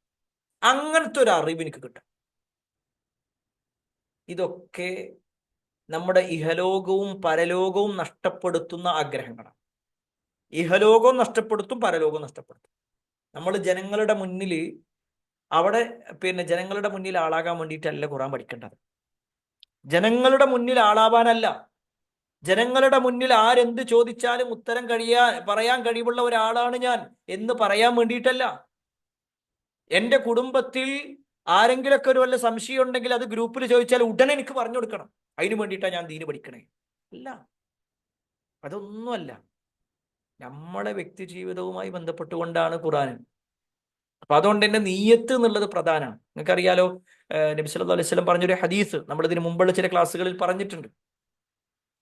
അങ്ങനത്തെ ഒരു അറിവ് എനിക്ക് കിട്ടും. ഇതൊക്കെ നമ്മുടെ ഇഹലോകവും പരലോകവും നഷ്ടപ്പെടുത്തുന്ന ആഗ്രഹങ്ങളാണ്. ഇഹലോകവും നഷ്ടപ്പെടുത്തും, പരലോകവും നഷ്ടപ്പെടുത്തും. നമ്മൾ ജനങ്ങളുടെ മുന്നിൽ ജനങ്ങളുടെ മുന്നിൽ ആളാകാൻ വേണ്ടിയിട്ടല്ല ഖുർആൻ പഠിക്കേണ്ടത്. ജനങ്ങളുടെ മുന്നിൽ ആളാവാനല്ല, ജനങ്ങളുടെ മുന്നിൽ ആരെന്ത് ചോദിച്ചാലും ഉത്തരം പറയാൻ കഴിവുള്ള ഒരാളാണ് ഞാൻ എന്ന് പറയാൻ വേണ്ടിയിട്ടല്ല. എൻ്റെ കുടുംബത്തിൽ ആരെങ്കിലൊക്കെ ഒരു വല്ല സംശയം ഉണ്ടെങ്കിൽ അത് ഗ്രൂപ്പിൽ ചോദിച്ചാൽ ഉടനെ എനിക്ക് പറഞ്ഞു കൊടുക്കണം, അതിന് വേണ്ടിയിട്ടാണ് ഞാൻ ദീന് പഠിക്കണേ. അല്ല, അതൊന്നുമല്ല. നമ്മളെ വ്യക്തി ജീവിതവുമായി ബന്ധപ്പെട്ടുകൊണ്ടാണ് ഖുർആൻ. അപ്പൊ അതുകൊണ്ട് തന്നെ നീയത്ത് എന്നുള്ളത് പ്രധാനമാണ്. നിങ്ങൾക്കറിയാലോ, നബി സല്ലല്ലാഹു അലൈഹി വസല്ലം പറഞ്ഞൊരു ഹദീസ് നമ്മൾ ഇതിന് മുമ്പുള്ള ചില ക്ലാസ്സുകളിൽ പറഞ്ഞിട്ടുണ്ട്.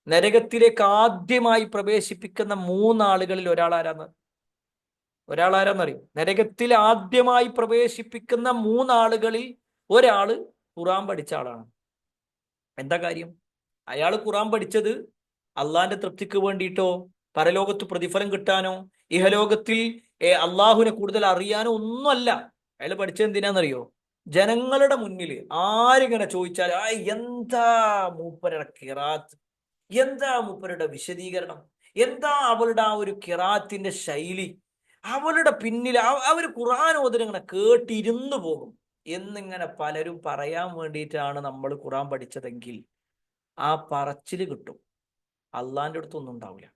നരകത്തിലേക്ക് ആദ്യമായി പ്രവേശിപ്പിക്കുന്ന 3 ആളുകളിൽ ഒരാളാരാന്നറിയും? നരകത്തിൽ ആദ്യമായി പ്രവേശിപ്പിക്കുന്ന 3 ആളുകളിൽ ഒരാള് ഖുർആൻ പഠിച്ച ആളാണ്. എന്താ കാര്യം? അയാൾ ഖുർആൻ പഠിച്ചത് അള്ളാന്റെ തൃപ്തിക്ക് വേണ്ടിയിട്ടോ, പരലോകത്ത് പ്രതിഫലം കിട്ടാനോ, ഇഹലോകത്തിൽ അള്ളാഹുവിനെ കൂടുതൽ അറിയാനോ ഒന്നുമല്ല. അയാൾ പഠിച്ചത് എന്തിനാന്നറിയോ? ജനങ്ങളുടെ മുന്നിൽ ആരിങ്ങനെ ചോദിച്ചാൽ എന്താ മൂപ്പരുടെ ഖിറാത്ത്, എന്താ മൂപ്പരുടെ വിശദീകരണം, എന്താ അവളുടെ ആ ഒരു ഖിറാത്തിന്റെ ശൈലി, അവളുടെ പിന്നിൽ അവർ ഖുർആൻ ഓതുന്നിങ്ങനെ കേട്ടിരുന്നു പോകും എന്നിങ്ങനെ പലരും പറയാൻ വേണ്ടിയിട്ടാണ് നമ്മൾ ഖുർആൻ പഠിച്ചതെങ്കിൽ ആ പറച്ചില് കിട്ടും, അള്ളാന്റെ അടുത്തൊന്നും ഉണ്ടാവില്ല.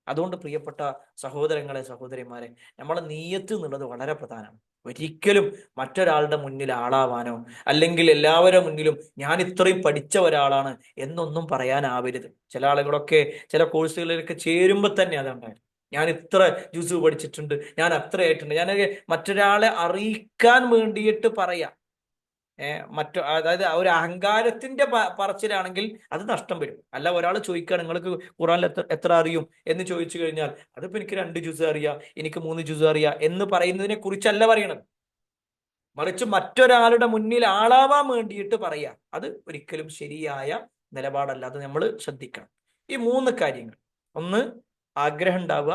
അതുകൊണ്ട് പ്രിയപ്പെട്ട സഹോദരങ്ങളെ, സഹോദരിമാരെ, നമ്മളെ നീയത്ത് എന്നുള്ളത് വളരെ പ്രധാനമാണ്. ഒരിക്കലും മറ്റൊരാളുടെ മുന്നിൽ ആളാവാനോ, അല്ലെങ്കിൽ എല്ലാവരുടെ മുന്നിലും ഞാൻ ഇത്രയും പഠിച്ച ഒരാളാണ് എന്നൊന്നും പറയാനാവരുത്. ചില ആളുകളൊക്കെ ചില കോഴ്സുകളിലൊക്കെ ചേരുമ്പോൾ തന്നെ അതുണ്ടായിരുന്നു, ഞാൻ ഇത്ര ജുസു പഠിച്ചിട്ടുണ്ട്, ഞാൻ അത്ര ആയിട്ടുണ്ട്, ഞാൻ മറ്റൊരാളെ അറിയിക്കാൻ വേണ്ടിയിട്ട് പറയാം. അതായത് ഒരു അഹങ്കാരത്തിന്റെ പറച്ചിലാണെങ്കിൽ അത് നഷ്ടം വരും. അല്ല, ഒരാൾ ചോദിക്കുകയാണ് നിങ്ങൾക്ക് ഖുറാനിൽ എത്ര അറിയും എന്ന് ചോദിച്ചു കഴിഞ്ഞാൽ, അതിപ്പോ എനിക്ക് 2 ജുസ് അറിയാം, എനിക്ക് 3 ജുസ് അറിയാം എന്ന് പറയുന്നതിനെ കുറിച്ചല്ല പറയണത്, മറിച്ച് മറ്റൊരാളുടെ മുന്നിൽ ആളാവാൻ വേണ്ടിയിട്ട് പറയാ. അത് ഒരിക്കലും ശരിയായ നിലപാടല്ല. അത് നമ്മൾ ശ്രദ്ധിക്കണം. ഈ 3 കാര്യങ്ങൾ: 1, ആഗ്രഹം ഉണ്ടാവുക;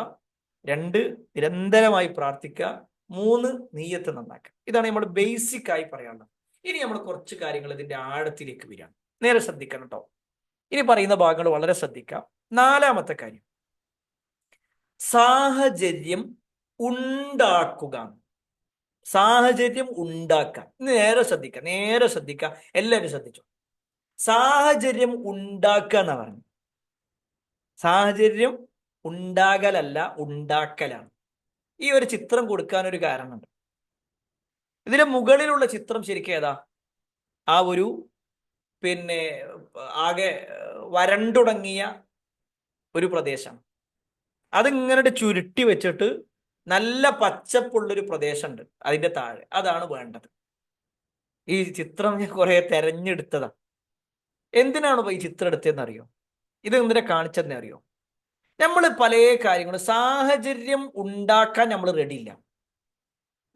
2, നിരന്തരമായി പ്രാർത്ഥിക്കുക; 3, നീയത്ത് നന്നാക്കുക. ഇതാണ് നമ്മൾ ബേസിക് ആയി പറയാനുള്ളത്. ഇനി നമ്മൾ കുറച്ച് കാര്യങ്ങൾ ഇതിന്റെ ആഴത്തിലേക്ക് വരാം. നേരെ ശ്രദ്ധിക്കണം കേട്ടോ. ഇനി പറയുന്ന ഭാഗങ്ങൾ വളരെ ശ്രദ്ധിക്കാം. 4-ാമത്തെ കാര്യം, സാഹചര്യം ഉണ്ടാക്കുക. സാഹചര്യം ഉണ്ടാക്കുക. നേരെ ശ്രദ്ധിക്കുക, എല്ലാവരും ശ്രദ്ധിച്ചു. സാഹചര്യം ഉണ്ടാക്കുക എന്നാ പറഞ്ഞു. സാഹചര്യം ഉണ്ടാകലല്ല, ഉണ്ടാക്കലാണ്. ഈ ഒരു ചിത്രം കൊടുക്കാൻ ഒരു കാരണമുണ്ട്. ഇതിന്റെ മുകളിലുള്ള ചിത്രം ശരിക്കും ഏതാ? ആ ഒരു ആകെ വരണ്ടുടങ്ങിയ ഒരു പ്രദേശം. അതിങ്ങനെ ചുരുട്ടി വെച്ചിട്ട് നല്ല പച്ചപ്പുള്ളൊരു പ്രദേശമുണ്ട് അതിന്റെ താഴെ. അതാണ് വേണ്ടത്. ഈ ചിത്രം ഞാൻ കുറെ തെരഞ്ഞെടുത്തതാ. എന്തിനാണ് ഈ ചിത്രം എടുത്തതെന്ന് അറിയോ? ഇത് എന്തിനാ കാണിച്ചതെന്ന് അറിയോ? നമ്മൾ പല കാര്യങ്ങളും സാഹചര്യം ഉണ്ടാക്കാൻ നമ്മൾ റെഡിയില്ല.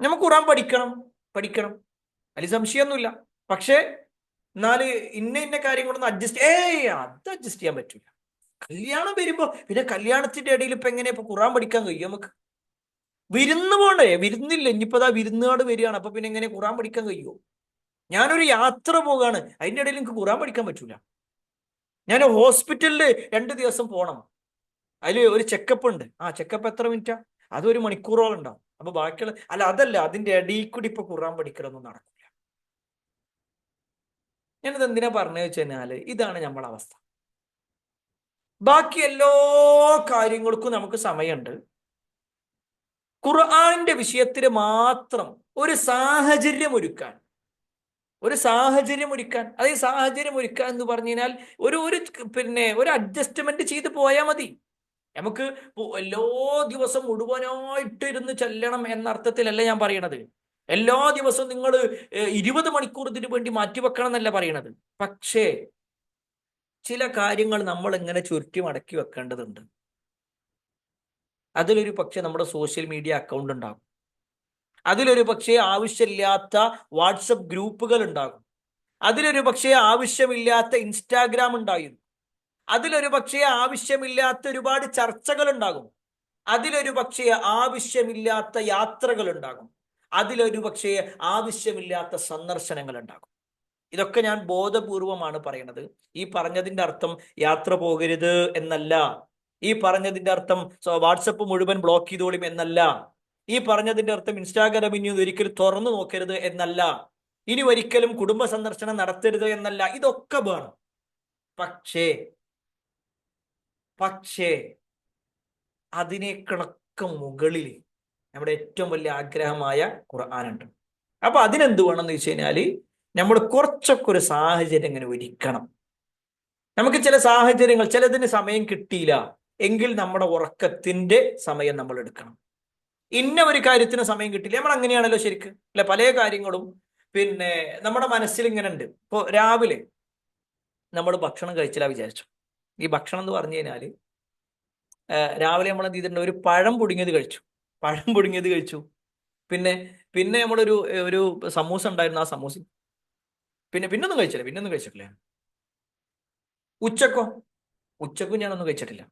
നമുക്ക് ഖുർആൻ പഠിക്കണം, പഠിക്കണം, അതിൽ സംശയമൊന്നുമില്ല. പക്ഷേ എന്നാല് ഇന്ന കാര്യങ്ങളൊന്നും അത് അഡ്ജസ്റ്റ് ചെയ്യാൻ പറ്റില്ല. കല്യാണം വരുമ്പോ പിന്നെ കല്യാണത്തിന്റെ ഇടയിൽ ഇപ്പൊ എങ്ങനെയാ ഇപ്പൊ ഖുർആൻ പഠിക്കാൻ കഴിയും? നമുക്ക് വിരുന്ന് പോണ്ടേ? വിരുന്നില്ല, ഇനിയിപ്പോ വിരുന്നുകാട് വരികയാണ്, അപ്പൊ പിന്നെ എങ്ങനെ ഖുർആൻ പഠിക്കാൻ കഴിയുമോ? ഞാനൊരു യാത്ര പോകാണ്, അതിന്റെ ഇടയിൽ എനിക്ക് ഖുർആൻ പഠിക്കാൻ പറ്റൂല. ഞാൻ ഹോസ്പിറ്റലിൽ 2 ദിവസം പോകണം, അതിൽ ഒരു ചെക്കപ്പ് ഉണ്ട്. ആ ചെക്കപ്പ് എത്ര മിനിറ്റാ? അതൊരു മണിക്കൂറോളം ഉണ്ടാവും. അപ്പൊ ബാക്കിയുള്ള അതല്ല, അതിന്റെ ഇടയിൽ കൂടി ഇപ്പൊ ഖുർആൻ പഠിക്കലൊന്നും നടക്കില്ല. ഞാനിത് എന്തിനാ പറഞ്ഞു വെച്ച് കഴിഞ്ഞാല് ഇതാണ് നമ്മളെ അവസ്ഥ. ബാക്കി എല്ലാ കാര്യങ്ങൾക്കും നമുക്ക് സമയമുണ്ട്. ഖുർആന്റെ വിഷയത്തിൽ മാത്രം ഒരു സാഹചര്യം ഒരുക്കാൻ, അതായത് സാഹചര്യം ഒരുക്കുക എന്ന് പറഞ്ഞു കഴിഞ്ഞാൽ ഒരു ഒരു ഒരു അഡ്ജസ്റ്റ്മെന്റ് ചെയ്ത് പോയാൽ മതി. നമുക്ക് എല്ലാ ദിവസം മുഴുവനായിട്ട് ഇരുന്ന് ചെല്ലണം എന്ന അർത്ഥത്തിലല്ല ഞാൻ പറയണത്. എല്ലാ ദിവസവും നിങ്ങൾ 20 മണിക്കൂർ ഇതിനു വേണ്ടി മാറ്റിവെക്കണം എന്നല്ല പറയണത്. പക്ഷേ ചില കാര്യങ്ങൾ നമ്മൾ എങ്ങനെ ചുരുട്ടി മടക്കി വെക്കേണ്ടതുണ്ട്. അതിലൊരു പക്ഷേ നമ്മുടെ സോഷ്യൽ മീഡിയ അക്കൗണ്ട് ഉണ്ടാകും, അതിലൊരു പക്ഷേ ആവശ്യമില്ലാത്ത വാട്സപ്പ് ഗ്രൂപ്പുകൾ ഉണ്ടാകും, അതിലൊരു പക്ഷേ ആവശ്യമില്ലാത്ത ഇൻസ്റ്റാഗ്രാം ഉണ്ടായിരുന്നു, അതിലൊരു പക്ഷേ ആവശ്യമില്ലാത്ത ഒരുപാട് ചർച്ചകൾ ഉണ്ടാകും, അതിലൊരു പക്ഷേ ആവശ്യമില്ലാത്ത യാത്രകൾ ഉണ്ടാകും, അതിലൊരു പക്ഷേ ആവശ്യമില്ലാത്ത സന്ദർശനങ്ങൾ ഉണ്ടാകും. ഇതൊക്കെ ഞാൻ ബോധപൂർവമാണ് പറയുന്നത്. ഈ പറഞ്ഞതിന്റെ അർത്ഥം യാത്ര പോകരുത് എന്നല്ല. ഈ പറഞ്ഞതിന്റെ അർത്ഥം വാട്സപ്പ് മുഴുവൻ ബ്ലോക്ക് ചെയ്തോളും എന്നല്ല. ഈ പറഞ്ഞതിന്റെ അർത്ഥം ഇൻസ്റ്റാഗ്രാം ഇനി ഒരിക്കലും തുറന്നു നോക്കരുത് എന്നല്ല. ഇനി ഒരിക്കലും കുടുംബ സന്ദർശനം നടത്തരുത് എന്നല്ല. ഇതൊക്കെ വേണം. പക്ഷേ പക്ഷേ അതിനേക്കാളൊക്കെ മുകളിൽ നമ്മുടെ ഏറ്റവും വലിയ ആഗ്രഹമായ ഖുർആനുണ്ട്. അപ്പൊ അതിനെന്ത് വേണമെന്ന് വെച്ച് കഴിഞ്ഞാല് നമ്മൾ കുറച്ചൊക്കെ ഒരു സാഹചര്യം ഇങ്ങനെ ഒരുക്കണം. നമുക്ക് ചില സാഹചര്യങ്ങൾ, ചിലതിന് സമയം കിട്ടിയില്ല എങ്കിൽ നമ്മുടെ ഉറക്കത്തിന്റെ സമയം നമ്മൾ എടുക്കണം. ഇന്ന ഒരു കാര്യത്തിന് സമയം കിട്ടില്ല, നമ്മൾ അങ്ങനെയാണല്ലോ ശരിക്ക് അല്ലെ? പല കാര്യങ്ങളും നമ്മുടെ മനസ്സിൽ ഇങ്ങനെ ഉണ്ട്. ഇപ്പോ രാവിലെ നമ്മൾ ഭക്ഷണം കഴിച്ചില്ല വിചാരിച്ചു. ഈ ഭക്ഷണം എന്ന് പറഞ്ഞു കഴിഞ്ഞാല് രാവിലെ നമ്മൾ എന്ത് ചെയ്തിട്ടുണ്ട്? ഒരു പഴം പുഴുങ്ങിയത് കഴിച്ചു. പിന്നെ പിന്നെ നമ്മളൊരു ഒരു സമൂസ ഉണ്ടായിരുന്നു, ആ സമൂസ. പിന്നൊന്നും കഴിച്ചിട്ടില്ല. ഉച്ചക്കും ഞാനൊന്നും കഴിച്ചിട്ടില്ല.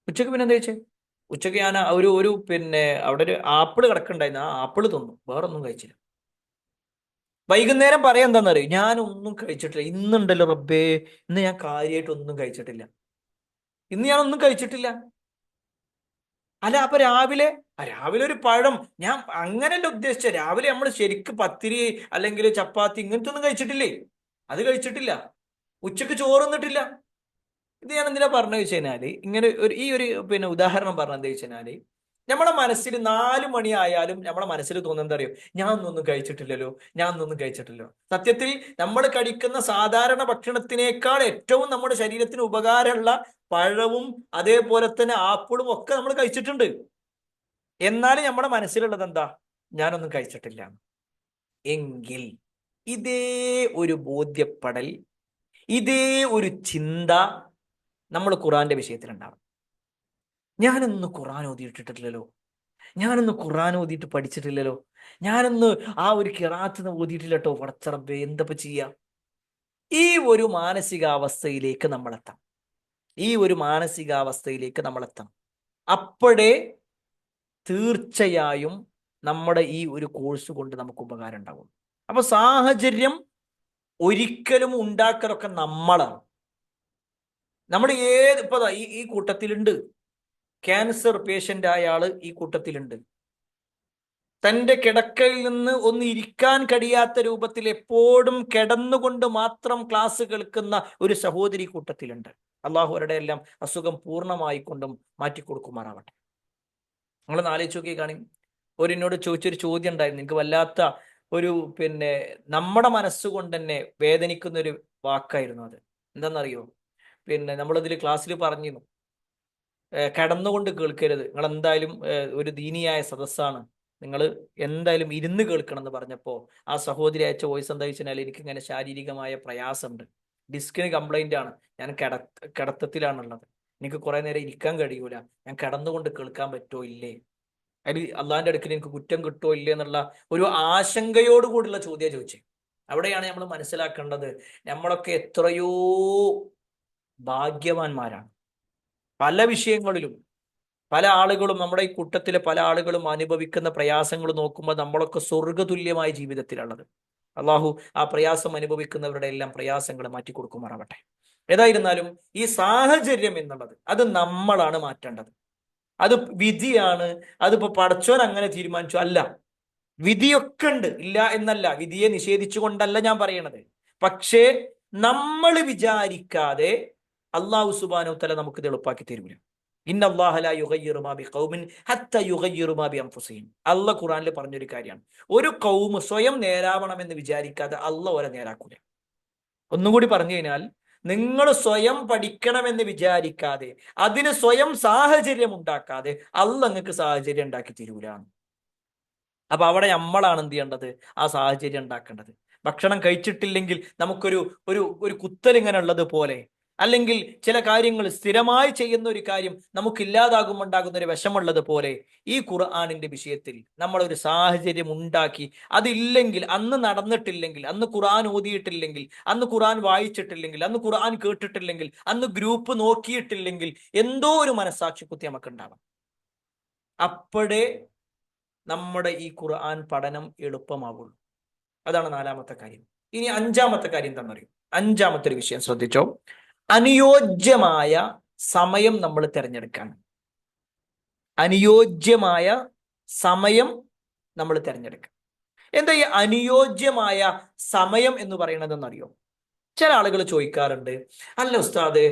ഉച്ചക്ക് പിന്നെ എന്താ കഴിച്ചേ? ഉച്ചക്ക് ഞാൻ ഒരു അവിടെ ഒരു ആപ്പിൾ കിടക്കുന്നുണ്ടായിരുന്നു, ആ ആപ്പിൾ തിന്നു, വേറൊന്നും കഴിച്ചില്ല. വൈകുന്നേരം പറയാൻ എന്താണെന്നറിയോ? ഞാനൊന്നും കഴിച്ചിട്ടില്ല ഇന്നുണ്ടല്ലോ റബ്ബേ, ഇന്ന് ഞാൻ കാര്യമായിട്ടൊന്നും കഴിച്ചിട്ടില്ല, ഇന്ന് ഞാനൊന്നും കഴിച്ചിട്ടില്ല. അല്ല അപ്പൊ രാവിലെ ഒരു പഴം, ഞാൻ അങ്ങനെയല്ല ഉദ്ദേശിച്ചത്. രാവിലെ നമ്മൾ ശരിക്ക് പത്തിരി അല്ലെങ്കിൽ ചപ്പാത്തി ഇങ്ങനത്തെ ഒന്നും കഴിച്ചിട്ടില്ലേ? അത് കഴിച്ചിട്ടില്ല. ഉച്ചക്ക് ചോറൊന്നിട്ടില്ല. ഇത് ഞാൻ എന്തിനാ പറഞ്ഞു വെച്ച് കഴിഞ്ഞാല്, ഇങ്ങനെ ഒരു ഉദാഹരണം പറഞ്ഞ എന്താ വെച്ച് കഴിഞ്ഞാല്, നമ്മുടെ മനസ്സിൽ 4 മണി ആയാലും നമ്മുടെ മനസ്സിൽ തോന്നുന്നത് എന്താ അറിയോ? ഞാൻ ഒന്നും കഴിച്ചിട്ടില്ലല്ലോ. സത്യത്തിൽ നമ്മൾ കഴിക്കുന്ന സാധാരണ ഭക്ഷണത്തിനേക്കാൾ ഏറ്റവും നമ്മുടെ ശരീരത്തിന് ഉപകാരമുള്ള പഴവും അതേപോലെ തന്നെ ആപ്പിളും ഒക്കെ നമ്മൾ കഴിച്ചിട്ടുണ്ട്. എന്നാലും നമ്മുടെ മനസ്സിലുള്ളത് എന്താ? ഞാനൊന്നും കഴിച്ചിട്ടില്ല. എങ്കിൽ ഇതേ ഒരു ബോധ്യപ്പെടൽ, ഇതേ ഒരു ചിന്ത നമ്മൾ ഖുറാന്റെ വിഷയത്തിലുണ്ടാവും. ഞാനൊന്ന് ഖുറാൻ ഓതിയിട്ടിട്ടില്ലല്ലോ, ഞാനൊന്ന് ഖുറാൻ ഓതിയിട്ട് പഠിച്ചിട്ടില്ലല്ലോ, ഞാനൊന്ന് ആ ഒരു ഖിറാഅത്ത് ഓതിയിട്ടില്ല കേട്ടോ, പടച്ച റബ്ബേ എന്തപ്പോ ചെയ്യാ? ഈ ഒരു മാനസികാവസ്ഥയിലേക്ക് നമ്മളെത്താം. അപ്പോഴേ തീർച്ചയായും നമ്മുടെ ഈ ഒരു കോഴ്സ് കൊണ്ട് നമുക്ക് ഉപകാരം ഉണ്ടാവും. അപ്പൊ സാഹചര്യം ഒരിക്കലും ഉണ്ടാക്കലൊക്കെ നമ്മളാണ്. നമ്മൾ ഇപ്പൊ ഈ കൂട്ടത്തിലുണ്ട്, ക്യാൻസർ പേഷ്യന്റ് ആയ ആള് ഈ കൂട്ടത്തിലുണ്ട്. തന്റെ കിടക്കയിൽ നിന്ന് ഒന്ന് ഇരിക്കാൻ കഴിയാത്ത രൂപത്തിൽ എപ്പോഴും കിടന്നുകൊണ്ട് മാത്രം ക്ലാസ് കേൾക്കുന്ന ഒരു സഹോദരി കൂട്ടത്തിലുണ്ട്. അള്ളാഹു അവരുടെ എല്ലാം അസുഖം പൂർണ്ണമായി കൊണ്ടും മാറ്റിക്കൊടുക്കുമാറാവട്ടെ. നിങ്ങൾ ആലോചിച്ച് നോക്കി കാണി. എന്നോട് ചോദിച്ചൊരു ചോദ്യം ഉണ്ടായിരുന്നു, എനിക്ക് വല്ലാത്ത ഒരു നമ്മുടെ മനസ്സുകൊണ്ട് തന്നെ വേദനിക്കുന്ന ഒരു വാക്കായിരുന്നു അത്. എന്താണെന്നറിയോ? നമ്മളിതിൽ ക്ലാസ്സിൽ പറഞ്ഞിരുന്നു, കിടന്നുകൊണ്ട് കേൾക്കരുത്, നിങ്ങൾ എന്തായാലും ഒരു ദീനിയായ സദസ്സാണ്, നിങ്ങൾ എന്തായാലും ഇരുന്ന് കേൾക്കണം എന്ന് പറഞ്ഞപ്പോൾ ആ സഹോദരി അയച്ച വോയിസ് എന്താ വെച്ചാൽ, എനിക്കിങ്ങനെ ശാരീരികമായ പ്രയാസമുണ്ട്, ഡിസ്കിന് കംപ്ലൈന്റ് ആണ്, ഞാൻ കിടത്തത്തിലാണുള്ളത്, എനിക്ക് കുറെ നേരം ഇരിക്കാൻ കഴിയൂല, ഞാൻ കിടന്നുകൊണ്ട് കേൾക്കാൻ പറ്റോ ഇല്ലേ, അതിൽ അള്ളാഹിന്റെ അടുക്കൽ എനിക്ക് കുറ്റം കിട്ടോ ഇല്ലേ എന്നുള്ള ഒരു ആശങ്കയോട് കൂടിയുള്ള ചോദ്യം ചോദിച്ചേ. അവിടെയാണ് നമ്മൾ മനസ്സിലാക്കേണ്ടത്, നമ്മളൊക്കെ എത്രയോ ഭാഗ്യവാന്മാരാണ്. പല വിഷയങ്ങളിലും പല ആളുകളും, നമ്മുടെ ഈ കൂട്ടത്തിലെ പല ആളുകളും അനുഭവിക്കുന്ന പ്രയാസങ്ങൾ നോക്കുമ്പോൾ നമ്മളൊക്കെ സ്വർഗതുല്യമായ ജീവിതത്തിലുള്ളത്. അള്ളാഹു ആ പ്രയാസം അനുഭവിക്കുന്നവരുടെ എല്ലാം പ്രയാസങ്ങൾ മാറ്റി കൊടുക്കുമാറാവട്ടെ. ഏതായിരുന്നാലും ഈ സാഹചര്യം എന്നുള്ളത് അത് നമ്മളാണ് മാറ്റേണ്ടത്. അത് വിധിയാണ്, അതിപ്പോ പടച്ചോൻ അങ്ങനെ തീരുമാനിച്ചു അല്ല. വിധിയൊക്കെ ഉണ്ട്, ഇല്ല എന്നല്ല, വിധിയെ നിഷേധിച്ചുകൊണ്ടല്ല ഞാൻ പറയണത്. പക്ഷേ നമ്മൾ വിചാരിക്കാതെ അള്ളാഹു സുബ്ഹാനഹു തആല നമുക്കിത് എളുപ്പാക്കി തരൂല. അള്ളാഹ് ഖുർആനിൽ പറഞ്ഞൊരു കാര്യമാണ്, ഒരു കൗമ് സ്വയം നേരാവണമെന്ന് വിചാരിക്കാതെ അള്ളാഹ് ഓരെ നേരാക്കൂല. ഒന്നും കൂടി പറഞ്ഞു കഴിഞ്ഞാൽ, നിങ്ങൾ സ്വയം പഠിക്കണമെന്ന് വിചാരിക്കാതെ, അതിന് സ്വയം സാഹചര്യം ഉണ്ടാക്കാതെ അള്ളാഹ് നിങ്ങൾക്ക് സാഹചര്യം ഉണ്ടാക്കി തരൂല. അപ്പൊ അവിടെ നമ്മളാണ് എന്ത് ചെയ്യേണ്ടത്? ആ സാഹചര്യം ഉണ്ടാക്കേണ്ടത്. ഭക്ഷണം കഴിച്ചിട്ടില്ലെങ്കിൽ നമുക്കൊരു ഒരു ഒരു കുത്തൽ ഇങ്ങനെ ഉള്ളത് പോലെ, അല്ലെങ്കിൽ ചില കാര്യങ്ങൾ സ്ഥിരമായി ചെയ്യുന്ന ഒരു കാര്യം നമുക്കില്ലാതാകുമ്പോൾ ഉണ്ടാകുന്ന ഒരു വിഷമുള്ളത് പോലെ, ഈ ഖുർആനിന്റെ വിഷയത്തിൽ നമ്മളൊരു സാഹചര്യം ഉണ്ടാക്കി, അതില്ലെങ്കിൽ, അന്ന് നടന്നിട്ടില്ലെങ്കിൽ, അന്ന് ഖുർആൻ ഓതിയിട്ടില്ലെങ്കിൽ, അന്ന് ഖുർആൻ വായിച്ചിട്ടില്ലെങ്കിൽ, അന്ന് ഖുർആൻ കേട്ടിട്ടില്ലെങ്കിൽ, അന്ന് ഗ്രൂപ്പ് നോക്കിയിട്ടില്ലെങ്കിൽ, എന്തോ ഒരു മനസ്സാക്ഷി കുത്തി നമുക്ക് ഉണ്ടാവാം. അപ്പോഴേ നമ്മുടെ ഈ ഖുർആൻ പഠനം എളുപ്പമാവുള്ളൂ. അതാണ് നാലാമത്തെ കാര്യം. ഇനി അഞ്ചാമത്തെ കാര്യം എന്താണെന്നറിയും? അഞ്ചാമത്തെ ഒരു വിഷയം ശ്രദ്ധിച്ചോ. അനുയോജ്യമായ സമയം നമ്മൾ തിരഞ്ഞെടുക്കാൻ. അനുയോജ്യമായ സമയം നമ്മൾ തിരഞ്ഞെടുക്കുക. എന്താ ഈ അനുയോജ്യമായ സമയം എന്ന് പറയുന്നത് എന്നറിയോ? ചില ആളുകൾ ചോദിക്കാറുണ്ട്, അല്ല ഉസ്താദ്,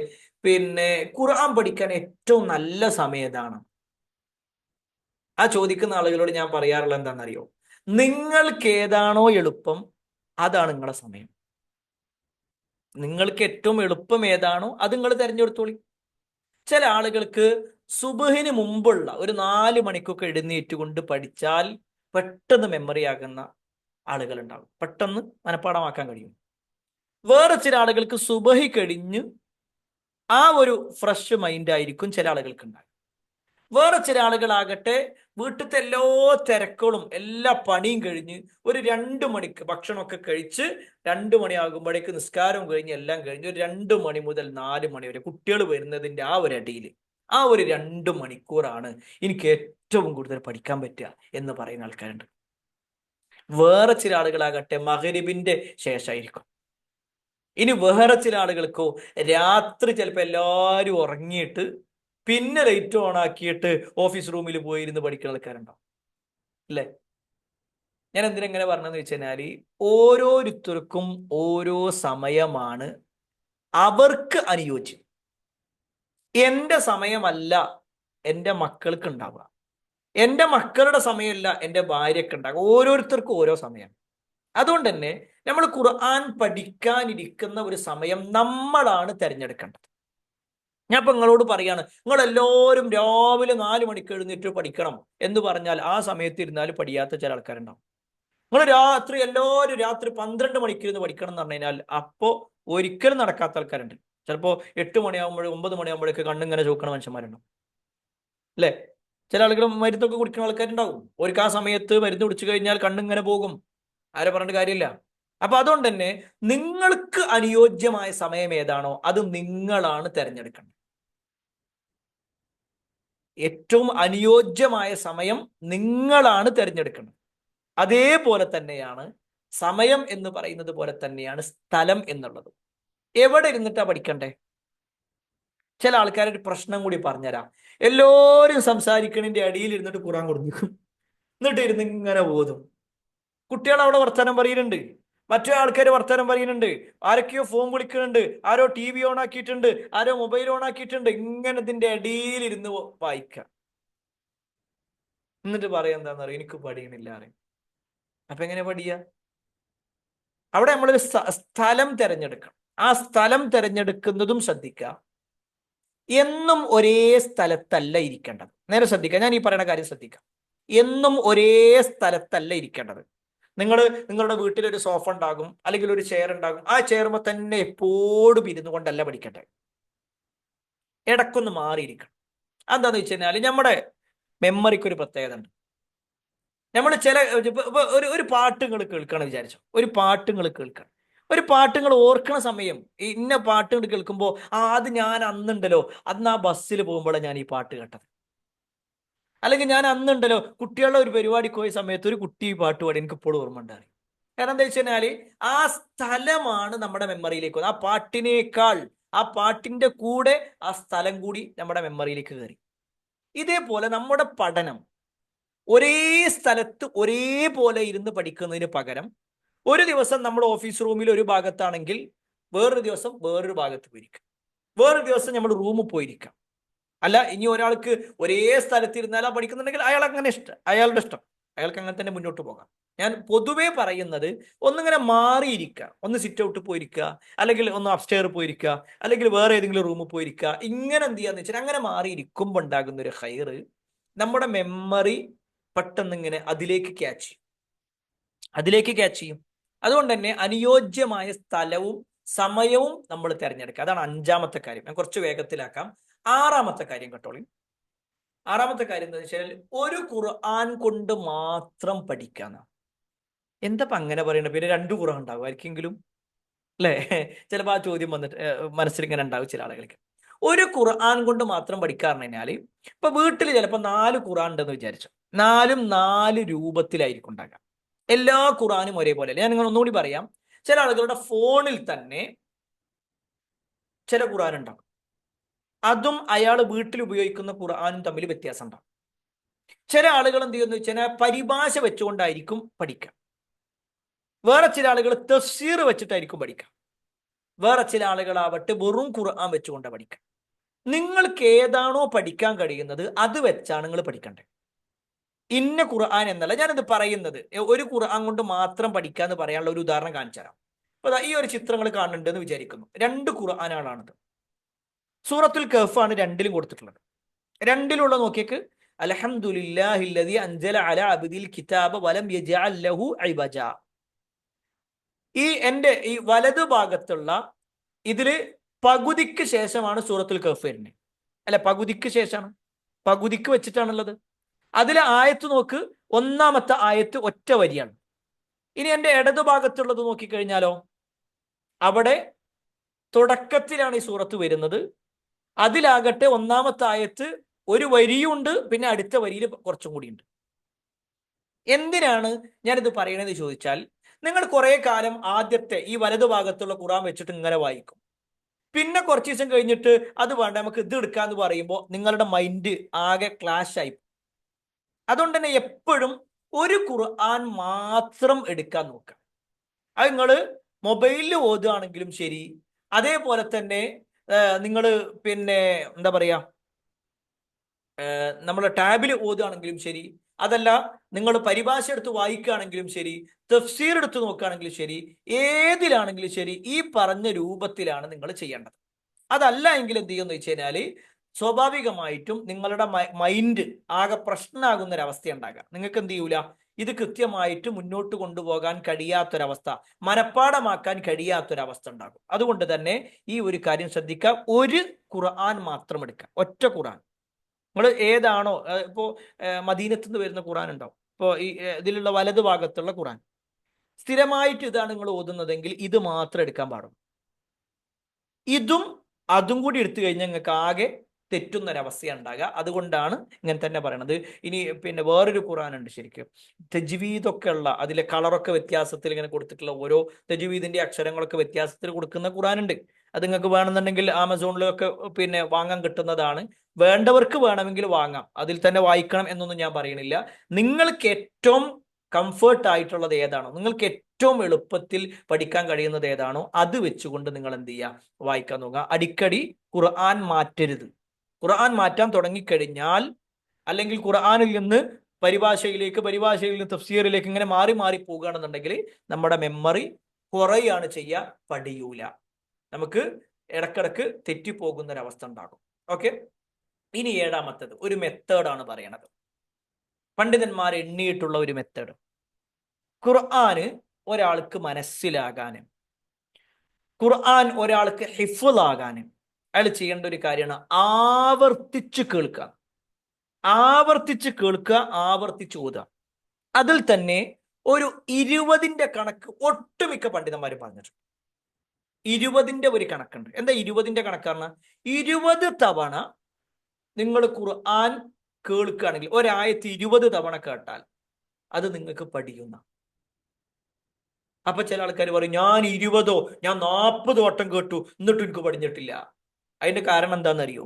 പിന്നെ ഖുർആൻ പഠിക്കാൻ ഏറ്റവും നല്ല സമയം ഏതാണ്? ആ ചോദിക്കുന്ന ആളുകളോട് ഞാൻ പറയാറുള്ളത് എന്താണെന്നറിയോ? നിങ്ങൾക്ക് ഏതാണോ എളുപ്പം അതാണ് നിങ്ങളുടെ സമയം. നിങ്ങൾക്ക് ഏറ്റവും എളുപ്പം ഏതാണോ അത് നിങ്ങൾ തിരഞ്ഞെടുത്തോളി. ചില ആളുകൾക്ക് സുബഹിന് മുമ്പുള്ള ഒരു 4 മണിക്കൊക്കെ എഴുന്നേറ്റുകൊണ്ട് പഠിച്ചാൽ പെട്ടെന്ന് മെമ്മറി ആകുന്ന ആളുകൾ ഉണ്ടാവും, പെട്ടെന്ന് മനഃപ്പാടമാക്കാൻ കഴിയും. വേറെ ചില ആളുകൾക്ക് സുബഹി കഴിഞ്ഞ് ആ ഒരു ഫ്രഷ് മൈൻഡ് ആയിരിക്കും ചില ആളുകൾക്ക് ഉണ്ടാകും. വേറെ ചില ആളുകളാകട്ടെ വീട്ടിലത്തെ എല്ലാ തിരക്കുകളും എല്ലാ പണിയും കഴിഞ്ഞ് ഒരു 2 മണിക്ക് ഭക്ഷണമൊക്കെ കഴിച്ച് 2 മണിയാകുമ്പോഴേക്ക് നിസ്കാരവും കഴിഞ്ഞ് എല്ലാം കഴിഞ്ഞ് ഒരു 2 മണി മുതൽ 4 മണി വരെ കുട്ടികൾ വരുന്നതിന്റെ ആ ഒരു ഇടയിൽ ആ ഒരു 2 മണിക്കൂറാണ് എനിക്ക് ഏറ്റവും കൂടുതൽ പഠിക്കാൻ പറ്റുക എന്ന് പറയുന്ന ആൾക്കാരുണ്ട്. വേറെ ചില ആളുകളാകട്ടെ മഗ്‌രിബിന്റെ ശേഷമായിരിക്കും. ഇനി വേറെ ചില ആളുകൾക്കോ രാത്രി ചിലപ്പോൾ എല്ലാവരും ഉറങ്ങിയിട്ട് പിന്നെ ലൈറ്റ് ഓൺ ആക്കിയിട്ട് ഓഫീസ് റൂമിൽ പോയിരുന്ന് പഠിക്കുന്ന ആൾക്കാരുണ്ടാവും, അല്ലേ? ഞാൻ എന്തിനെങ്ങനെ പറഞ്ഞതെന്ന് വെച്ച് കഴിഞ്ഞാല്, ഓരോരുത്തർക്കും ഓരോ സമയമാണ് അവർക്ക് അനുയോജ്യം. എൻ്റെ സമയമല്ല എൻ്റെ മക്കൾക്ക് ഉണ്ടാവുക, എൻ്റെ മക്കളുടെ സമയമല്ല എൻ്റെ ഭാര്യക്ക് ഉണ്ടാകുക. ഓരോരുത്തർക്കും ഓരോ സമയം. അതുകൊണ്ട് തന്നെ നമ്മൾ ഖുർആൻ പഠിക്കാനിരിക്കുന്ന ഒരു സമയം നമ്മളാണ് തിരഞ്ഞെടുക്കേണ്ടത്. ഞാൻ ഇപ്പൊ നിങ്ങളോട് പറയാണ്, നിങ്ങൾ എല്ലാവരും രാവിലെ 4 മണിക്ക് എഴുന്നേറ്റ് പഠിക്കണം എന്ന് പറഞ്ഞാൽ ആ സമയത്ത് ഇരുന്നാലും പഠിയാത്ത ചില ആൾക്കാരുണ്ടാവും. നിങ്ങൾ രാത്രി എല്ലാവരും രാത്രി 12 മണിക്ക് ഇരുന്ന് പഠിക്കണം എന്ന് പറഞ്ഞു കഴിഞ്ഞാൽ അപ്പോ ഒരിക്കലും നടക്കാത്ത ആൾക്കാരുണ്ട്. ചിലപ്പോ 8 മണിയാകുമ്പോഴും 9 മണിയാകുമ്പോഴേക്ക് കണ്ണിങ്ങനെ ചോക്കണ മനുഷ്യന്മാരുണ്ടാവും, അല്ലെ? ചില ആളുകൾ മരുന്നൊക്കെ കുടിക്കുന്ന ആൾക്കാരുണ്ടാവും, ഒരു ആ സമയത്ത് മരുന്ന് കുടിച്ചു കഴിഞ്ഞാൽ കണ്ണിങ്ങനെ പോകും. ആരെ പറഞ്ഞിട്ട് കാര്യമില്ല. അപ്പൊ അതുകൊണ്ട് തന്നെ നിങ്ങൾക്ക് അനുയോജ്യമായ സമയം ഏതാണോ അത് നിങ്ങളാണ് തിരഞ്ഞെടുക്കേണ്ടത്. ഏറ്റവും അനുയോജ്യമായ സമയം നിങ്ങളാണ് തിരഞ്ഞെടുക്കേണ്ടത്. അതേപോലെ തന്നെയാണ് സമയം എന്ന് പറയുന്നത് പോലെ തന്നെയാണ് സ്ഥലം എന്നുള്ളത്. എവിടെ ഇരുന്നിട്ടാ പഠിക്കണ്ടേ? ചില ആൾക്കാരൊരു പ്രശ്നം കൂടി പറഞ്ഞുതരാം. എല്ലാവരും സംസാരിക്കണിന്റെ അടിയിൽ ഇരുന്നിട്ട് ഖുർആൻ കൊടുക്കും, എന്നിട്ട് ഇരുന്ന് ഇങ്ങനെ പോതും. കുട്ടികൾ അവിടെ വർത്തമാനം പറയുന്നുണ്ട്, മറ്റേ ആൾക്കാർ വർത്തമാനം പറയുന്നുണ്ട്, ആരൊക്കെയോ ഫോൺ വിളിക്കുന്നുണ്ട്, ആരോ TV ഓൺ ആക്കിയിട്ടുണ്ട്, ആരോ മൊബൈൽ ഓൺ ആക്കിയിട്ടുണ്ട്. ഇങ്ങനെ ഇതിന്റെ അടിയിലിരുന്ന് വായിക്കാം, എന്നിട്ട് പറയാം എന്താന്ന് അറിയാം, എനിക്ക് പഠിക്കണില്ല അറിയാം. അപ്പൊ എങ്ങനെ പഠിക്കുക? അവിടെ നമ്മളൊരു സ്ഥലം തിരഞ്ഞെടുക്കണം. ആ സ്ഥലം തിരഞ്ഞെടുക്കുന്നതും ശ്രദ്ധിക്കുക. എന്നും ഒരേ സ്ഥലത്തല്ല ഇരിക്കേണ്ടത്. നേരെ ശ്രദ്ധിക്കുക, ഞാൻ ഈ പറയുന്ന കാര്യം ശ്രദ്ധിക്കുക. എന്നും ഒരേ സ്ഥലത്തല്ല ഇരിക്കേണ്ടത്. നിങ്ങളുടെ വീട്ടിലൊരു സോഫ ഉണ്ടാകും, അല്ലെങ്കിൽ ഒരു ചെയർ ഉണ്ടാകും. ആ ചെയർമ തന്നെ എപ്പോഴും ഇരുന്നു കൊണ്ടല്ല പഠിക്കട്ടെ, ഇടക്കൊന്ന് മാറിയിരിക്കണം. എന്താന്ന് വെച്ച് കഴിഞ്ഞാൽ നമ്മുടെ മെമ്മറിക്ക് ഒരു പ്രത്യേകത ഉണ്ട്. നമ്മൾ ചില ഒരു പാട്ടുകൾ കേൾക്കണം വിചാരിച്ചു, ഒരു പാട്ടുകൾ കേൾക്കണം, ഒരു പാട്ടുകൾ ഓർക്കണ സമയം ഇന്ന പാട്ടുകൾ കേൾക്കുമ്പോൾ അത് ഞാൻ അന്നുണ്ടല്ലോ, അന്ന് ആ ബസ്സിൽ പോകുമ്പോഴാണ് ഞാൻ ഈ പാട്ട് കേട്ടത്. അല്ലെങ്കിൽ ഞാൻ അന്നുണ്ടല്ലോ കുട്ടികളുടെ ഒരു പരിപാടിക്ക് പോയ സമയത്ത് ഒരു കുട്ടി പാട്ട് പാടി, എനിക്ക് ഇപ്പോഴും ഓർമ്മ ഉണ്ടായി. കാരണം എന്താ വെച്ച് കഴിഞ്ഞാല് ആ സ്ഥലമാണ് നമ്മുടെ മെമ്മറിയിലേക്ക് വന്നത്. ആ പാട്ടിനേക്കാൾ ആ പാട്ടിന്റെ കൂടെ ആ സ്ഥലം കൂടി നമ്മുടെ മെമ്മറിയിലേക്ക് കയറി. ഇതേപോലെ നമ്മുടെ പഠനം ഒരേ സ്ഥലത്ത് ഒരേപോലെ ഇരുന്ന് പഠിക്കുന്നതിന് പകരം ഒരു ദിവസം നമ്മൾ ഓഫീസ് റൂമിൽ ഒരു ഭാഗത്താണെങ്കിൽ വേറൊരു ദിവസം വേറൊരു ഭാഗത്ത് പോയിരിക്കാം, വേറൊരു ദിവസം നമ്മൾ റൂമിൽ പോയിരിക്കാം. അല്ല, ഇനി ഒരാൾക്ക് ഒരേ സ്ഥലത്ത് ഇരുന്നാലാ പഠിക്കുന്നുണ്ടെങ്കിൽ അയാളുടെ ഇഷ്ടം, അയാൾക്ക് അങ്ങനെ തന്നെ മുന്നോട്ട് പോകാം. ഞാൻ പൊതുവേ പറയുന്നത് ഒന്നിങ്ങനെ മാറിയിരിക്കുക, ഒന്ന് സിറ്റ് ഔട്ട് പോയിരിക്കുക, അല്ലെങ്കിൽ ഒന്ന് അപ്സ്റ്റെയർ പോയിരിക്കുക, അല്ലെങ്കിൽ വേറെ ഏതെങ്കിലും റൂമിൽ പോയിരിക്കുക. ഇങ്ങനെ എന്ത് ചെയ്യാന്ന് വെച്ചാൽ അങ്ങനെ മാറിയിരിക്കുമ്പോൾ ഉണ്ടാകുന്ന ഒരു ഹൈറ് നമ്മുടെ മെമ്മറി പെട്ടെന്ന് ഇങ്ങനെ അതിലേക്ക് ക്യാച്ച് ചെയ്യും. അതുകൊണ്ട് തന്നെ അനുയോജ്യമായ സ്ഥലവും സമയവും നമ്മൾ തിരഞ്ഞെടുക്കുക. അതാണ് 5ാമത്തെ കാര്യം. ഞാൻ കുറച്ച് വേഗത്തിലാക്കാം. 6ാമത്തെ കാര്യം കേട്ടോളി. 6ാമത്തെ കാര്യം എന്താ വെച്ചാൽ ഒരു ഖുർആൻ കൊണ്ട് മാത്രം പഠിക്കാന്ന. എന്താ അങ്ങനെ പറയണത്? പിന്നെ 2 ഖുർആൻ ഉണ്ടാവും ആർക്കെങ്കിലും, അല്ലേ? ചിലപ്പോൾ ആ ചോദ്യം വന്നിട്ട് മനസ്സിൽ ഇങ്ങനെ ഉണ്ടാവും ചില ആളുകൾക്ക്. ഒരു ഖുർആൻ കൊണ്ട് മാത്രം പഠിക്കാന്ന് പറഞ്ഞാല് ഇപ്പൊ വീട്ടിൽ ചിലപ്പോൾ 4 ഖുർആൻ ഉണ്ടെന്ന് വിചാരിച്ചു, 4ഉം 4 രൂപത്തിലായിരിക്കും ഉണ്ടാകാം. എല്ലാ ഖുർആനും ഒരേപോലെ അല്ല. ഞാൻ നിങ്ങൾ ഒന്നുകൂടി പറയാം. ചില ആളുകളുടെ ഫോണിൽ തന്നെ ചില ഖുർആൻ ഉണ്ടാകും, അതും അയാൾ വീട്ടിൽ ഉപയോഗിക്കുന്ന ഖുർആനും തമ്മിൽ വ്യത്യാസം ഉണ്ടാകും. ചില ആളുകൾ എന്ത് ചെയ്യുന്ന വെച്ചാൽ പരിഭാഷ വെച്ചുകൊണ്ടായിരിക്കും പഠിക്കുക. വേറെ ചില ആളുകൾ തഫ്സീർ വെച്ചിട്ടായിരിക്കും പഠിക്കുക. വേറെ ചില ആളുകളാവട്ടെ വെറും ഖുർആൻ വെച്ചുകൊണ്ട് പഠിക്കുക. നിങ്ങൾക്ക് ഏതാണോ പഠിക്കാൻ കഴിയുന്നത് അത് വെച്ചാണ് നിങ്ങൾ പഠിക്കേണ്ടത്. ഇന്ന ഖുർആൻ എന്നല്ല ഞാനിത് പറയുന്നത്. ഒരു ഖുർആൻ കൊണ്ട് മാത്രം പഠിക്കാന്ന് പറയാനുള്ള ഒരു ഉദാഹരണം കാണിച്ചു തരാം. അപ്പൊ ഈ ഒരു ചിത്രങ്ങൾ കാണുന്നുണ്ടെന്ന് വിചാരിക്കുന്നു. 2 ഖുർആനാണത്. സൂറത്തുൽ കഹ്ഫാണ് 2ലും കൊടുത്തിട്ടുള്ളത്. 2ലുള്ള നോക്കിയേക്ക്, അൽഹംദുലില്ലാഹില്ലദി അൻസല അലാ അബ്ദിൽ കിതാബ വലം യജഅൽ ലഹു ഇവജ. ഈ വലതു ഭാഗത്തുള്ള ഇതില് പകുതിക്ക് ശേഷമാണ് സൂറത്തുൽ കഹ്ഫ് വരുന്നത്. അല്ല, പകുതിക്ക് ശേഷമാണ്, പകുതിക്ക് വെച്ചിട്ടാണുള്ളത്. അതിലെ ആയത്ത് നോക്ക്, 1ാമത്തെ ആയത്ത് ഒറ്റ വരിയാണ്. ഇനി എൻ്റെ ഇടതു ഭാഗത്തുള്ളത് നോക്കിക്കഴിഞ്ഞാലോ, അവിടെ തുടക്കത്തിലാണ് ഈ സൂറത്ത് വരുന്നത്. അതിലാകട്ടെ 1ാമത്തെ ആയത്ത് ഒരു വരിയുണ്ട്, പിന്നെ അടുത്ത വരിയിൽ കുറച്ചും കൂടി ഉണ്ട്. എന്തിനാണ് ഞാനിത് പറയണതെന്ന് ചോദിച്ചാൽ, നിങ്ങൾ കുറെ കാലം ആദ്യത്തെ ഈ വലതു ഭാഗത്തുള്ള ഖുർആൻ വെച്ചിട്ട് ഇങ്ങനെ വായിക്കും. പിന്നെ കുറച്ച് ദിവസം കഴിഞ്ഞിട്ട് അത് വേണ്ട നമുക്ക് ഇത് എടുക്കാന്ന് പറയുമ്പോൾ നിങ്ങളുടെ മൈൻഡ് ആകെ ക്ലാഷ് ആയി. അതുകൊണ്ട് തന്നെ എപ്പോഴും ഒരു ഖുർആൻ മാത്രം എടുക്കാൻ നോക്കുക. അത് നിങ്ങൾ മൊബൈലിൽ ഓതുകയാണെങ്കിലും ശരി, അതേപോലെ തന്നെ നിങ്ങൾ പിന്നെ എന്താ പറയാ നമ്മൾ ടാബിൽ ഓതുകയാണെങ്കിലും ശരി, അതല്ല നിങ്ങൾ പരിഭാഷ എടുത്ത് വായിക്കുകയാണെങ്കിലും ശരി, തഫ്സീർ എടുത്ത് നോക്കുകയാണെങ്കിലും ശരി, ഏതിലാണെങ്കിലും ശരി ഈ പറഞ്ഞ രൂപത്തിലാണ് നിങ്ങൾ ചെയ്യേണ്ടത്. അതല്ല എങ്കിൽ എന്ത് ചെയ്യുമെന്ന് വെച്ച് കഴിഞ്ഞാൽ സ്വാഭാവികമായിട്ടും നിങ്ങളുടെ മൈൻഡ് ആകെ പ്രശ്നമാകുന്ന ഒരവസ്ഥ ഉണ്ടാകാം. നിങ്ങൾക്ക് എന്ത് ചെയ്യൂല, ഇത് കൃത്യമായിട്ട് മുന്നോട്ട് കൊണ്ടുപോകാൻ കഴിയാത്തൊരവസ്ഥ, മനഃപ്പാടമാക്കാൻ കഴിയാത്തൊരവസ്ഥ ഉണ്ടാകും. അതുകൊണ്ട് തന്നെ ഈ ഒരു കാര്യം ശ്രദ്ധിക്കുക. ഒരു ഖുർആൻ മാത്രം എടുക്കുക, ഒറ്റ ഖുർആൻ. നിങ്ങൾ ഏതാണോ ഇപ്പോൾ മദീനത്ത് നിന്ന് വരുന്ന ഖുർആൻ ഉണ്ടാവും, ഇപ്പോൾ ഈ ഇതിലുള്ള വലതു ഭാഗത്തുള്ള ഖുർആൻ സ്ഥിരമായിട്ട് ഇതാണ് നിങ്ങൾ ഓതുന്നതെങ്കിൽ ഇത് മാത്രം എടുക്കാൻ പാടും. അതും കൂടി എടുത്തു കഴിഞ്ഞാൽ നിങ്ങൾക്ക് ആകെ തെറ്റുന്നൊരവസ്ഥയാണ് ഉണ്ടാകുക. അതുകൊണ്ടാണ് ഇങ്ങനെ തന്നെ പറയണത്. ഇനി പിന്നെ വേറൊരു ഖുർആൻ ഉണ്ട് ശരിക്കും, തജ്വീദൊക്കെ ഉള്ള, അതിലെ കളറൊക്കെ വ്യത്യാസത്തിൽ ഇങ്ങനെ കൊടുത്തിട്ടുള്ള, ഓരോ തജ്വീദിന്റെ അക്ഷരങ്ങളൊക്കെ വ്യത്യാസത്തിൽ കൊടുക്കുന്ന ഖുർആൻ ഉണ്ട്. അത് നിങ്ങൾക്ക് വേണമെന്നുണ്ടെങ്കിൽ ആമസോണിലൊക്കെ പിന്നെ വാങ്ങാൻ കിട്ടുന്നതാണ്. വേണ്ടവർക്ക് വേണമെങ്കിൽ വാങ്ങാം, അതിൽ തന്നെ വായിക്കണം എന്നൊന്നും ഞാൻ പറയണില്ല. നിങ്ങൾക്ക് ഏറ്റവും കംഫേർട്ട് ആയിട്ടുള്ളത് ഏതാണോ, നിങ്ങൾക്ക് ഏറ്റവും എളുപ്പത്തിൽ പഠിക്കാൻ കഴിയുന്നത് ഏതാണോ അത് വെച്ചുകൊണ്ട് നിങ്ങൾ എന്ത് ചെയ്യുക, വായിക്കാൻ നോക്കുക. അടിക്കടി ഖുർആൻ മാറ്റരുത്. ഖുർആൻ മാറ്റാൻ തുടങ്ങിക്കഴിഞ്ഞാൽ, അല്ലെങ്കിൽ ഖുർആനിൽ നിന്ന് പരിഭാഷയിൽ നിന്ന് തഫ്സീറിലേക്ക് ഇങ്ങനെ മാറി മാറി പോകുകയാണെന്നുണ്ടെങ്കിൽ നമ്മുടെ മെമ്മറി കുറയാണ് ചെയ്യുക, പഠിയൂല. നമുക്ക് ഇടക്കിടക്ക് തെറ്റിപ്പോകുന്ന ഒരവസ്ഥ ഉണ്ടാകും. ഓക്കെ, ഇനി 7ാമത്തേത് ഒരു മെത്തേഡാണ് പറയണത്. പണ്ഡിതന്മാർ എണ്ണിയിട്ടുള്ള ഒരു മെത്തേഡ്. ഖുർആന് ഒരാൾക്ക് മനസ്സിലാകാന്, ഖുർആൻ ഒരാൾക്ക് ഹിഫ്ളാകാന് അയാൾ ചെയ്യേണ്ട ഒരു കാര്യമാണ് ആവർത്തിച്ച് കേൾക്കുക, ആവർത്തിച്ച് കേൾക്കുക, ആവർത്തിച്ച് ഓതുക. അതിൽ തന്നെ ഒരു 20ന്റെ കണക്ക് ഒട്ടുമിക്ക പണ്ഡിതന്മാർ പറഞ്ഞിട്ടുണ്ട്. 20ന്റെ ഒരു കണക്കുണ്ട്. എന്താ 20ന്റെ കണക്കാണ്? 20 തവണ നിങ്ങൾ ഖുർആൻ കേൾക്കുകയാണെങ്കിൽ, ഒരായത്ത് 20 തവണ കേട്ടാൽ അത് നിങ്ങൾക്ക് പഠിക്കുന്ന. അപ്പൊ ചില ആൾക്കാർ പറയും, ഞാൻ 20 ഞാൻ 40 വട്ടം കേട്ടു എന്നിട്ടും എനിക്ക് പഠിഞ്ഞിട്ടില്ല. അതിന്റെ കാരണം എന്താണെന്നറിയോ?